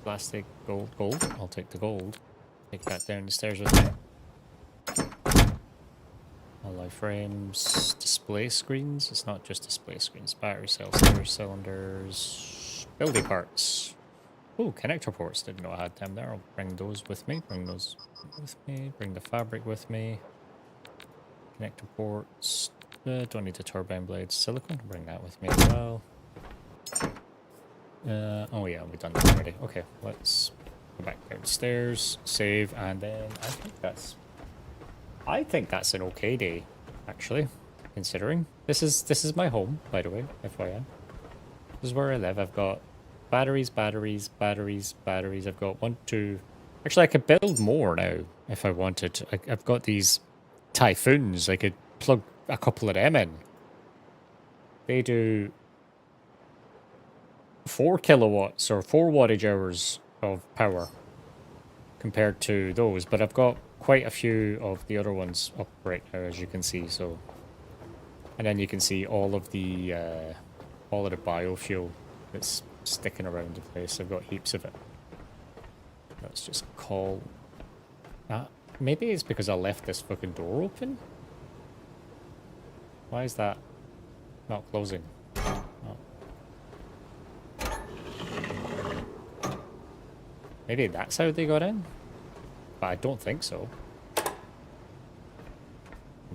Speaker 2: plastic, gold. I'll take the gold. Take that down the stairs with me. Alloy frames, display screens. It's not just display screens. Battery cells, cylinders, building parts. Oh, connector ports. Didn't know I had them there. I'll bring those with me. Bring those with me. Bring the fabric with me. Connector ports. Don't need the turbine blades. Silicone. Bring that with me as well. Oh yeah, we've done that already. Okay, let's go back downstairs, save, and then I think that's an okay day, actually, considering this is my home, by the way, FYI. This is where I live. I've got batteries. I've got 1, 2. Actually, I could build more now if I wanted. I've got these typhoons. I could plug a couple of them in. They do 4 kilowatts or 4 wattage hours of power compared to those, but I've got quite a few of the other ones up right now, as you can see. So, and then you can see all of the biofuel that's sticking around the place. I've got heaps of it. Let's just call that. Maybe it's because I left this fucking door open. Why is that not closing? Maybe that's how they got in? But I don't think so.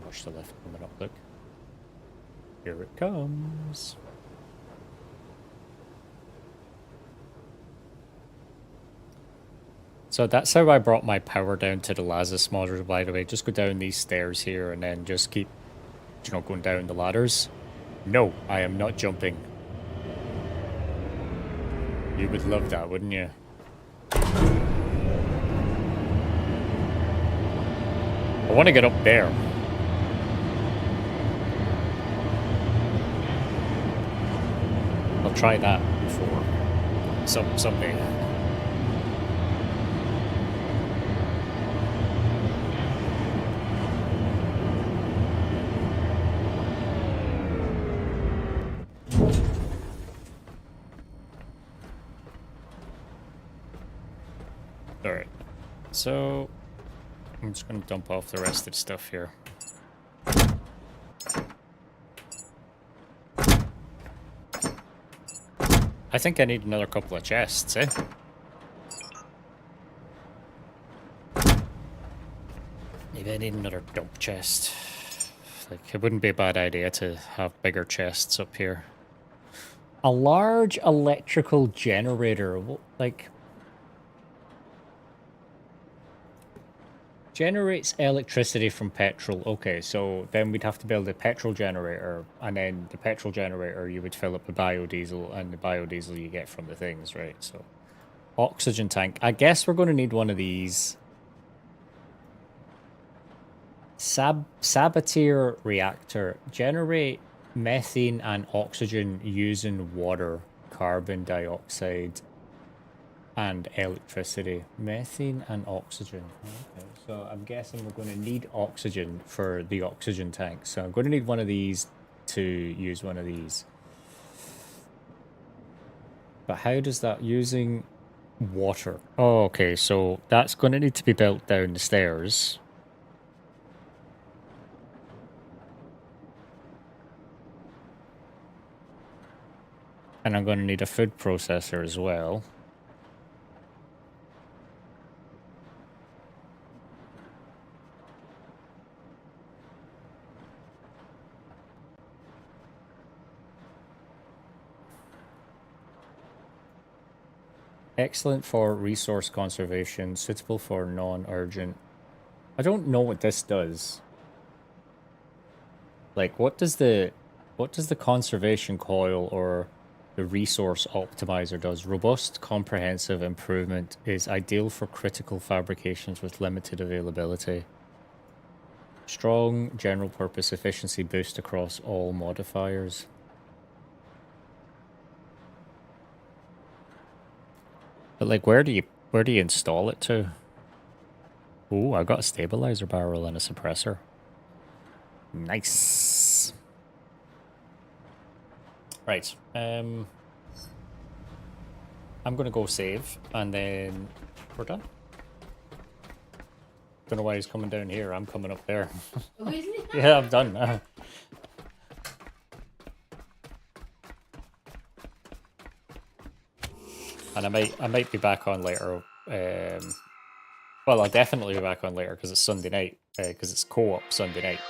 Speaker 2: Watch the lift coming up, look. Here it comes. So that's how I brought my power down to the Lazarus module, by the way. Just go down these stairs here and then just keep, you know, going down the ladders. No, I am not jumping. You would love that, wouldn't you? I want to get up there. I'll try that before someday. Alright. So, I'm just going to dump off the rest of the stuff here. I think I need another couple of chests, eh? Maybe I need another dump chest. Like, it wouldn't be a bad idea to have bigger chests up here. A large electrical generator. Like, generates electricity from petrol. Okay, so then we'd have to build a petrol generator, and then the petrol generator you would fill up with biodiesel, and the biodiesel you get from the things, right? So, oxygen tank. I guess we're going to need one of these. Sabatier reactor. Generate methane and oxygen using water, carbon dioxide, and electricity. Methane and oxygen. Okay, so I'm guessing we're going to need oxygen for the oxygen tank. So I'm going to need one of these to use one of these. But how does that using water? Oh, okay, so that's going to need to be built down the stairs. And I'm going to need a food processor as well. Excellent for resource conservation, suitable for non-urgent. I don't know what this does. Like, what does the conservation coil or the resource optimizer does? Robust, comprehensive improvement is ideal for critical fabrications with limited availability. Strong general purpose efficiency boost across all modifiers. But like, where do you install it to? Oh, I got a stabilizer barrel and a suppressor. Nice. Right. I'm gonna go save, and then we're done. Don't know why he's coming down here. I'm coming up there. Yeah, I'm done. And I might be back on later. Well, I'll definitely be back on later because it's Sunday night. Because it's co-op Sunday night.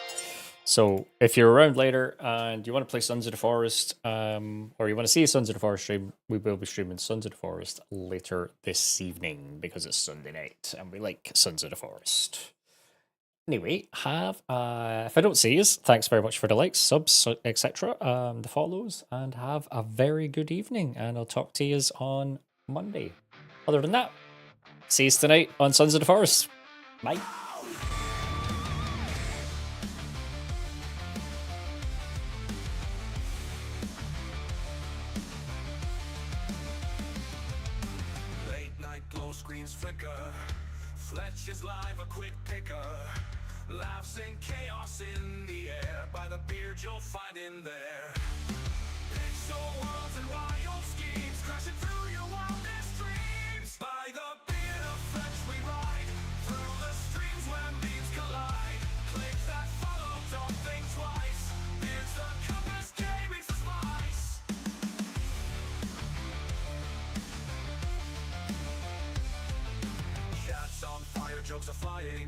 Speaker 2: So if you're around later and you want to play Sons of the Forest, or you want to see a Sons of the Forest stream, we will be streaming Sons of the Forest later this evening because it's Sunday night and we like Sons of the Forest. Anyway, if I don't see you, thanks very much for the likes, subs, etc., the follows, and have a very good evening. And I'll talk to you on Monday. Other than that, see you tonight on Sons of the Forest. Bye.
Speaker 1: Fletch is live, a quick picker. Laughs and chaos in the air. By the beard you'll find in there. Pixel worlds and wild schemes crashing through your wildest dreams. By the beard of Fletch we ride through the streams where beams collide. Click that follow, don't think twice. Beard's the compass, gaming's the spice. Cats on fire, jokes are flying.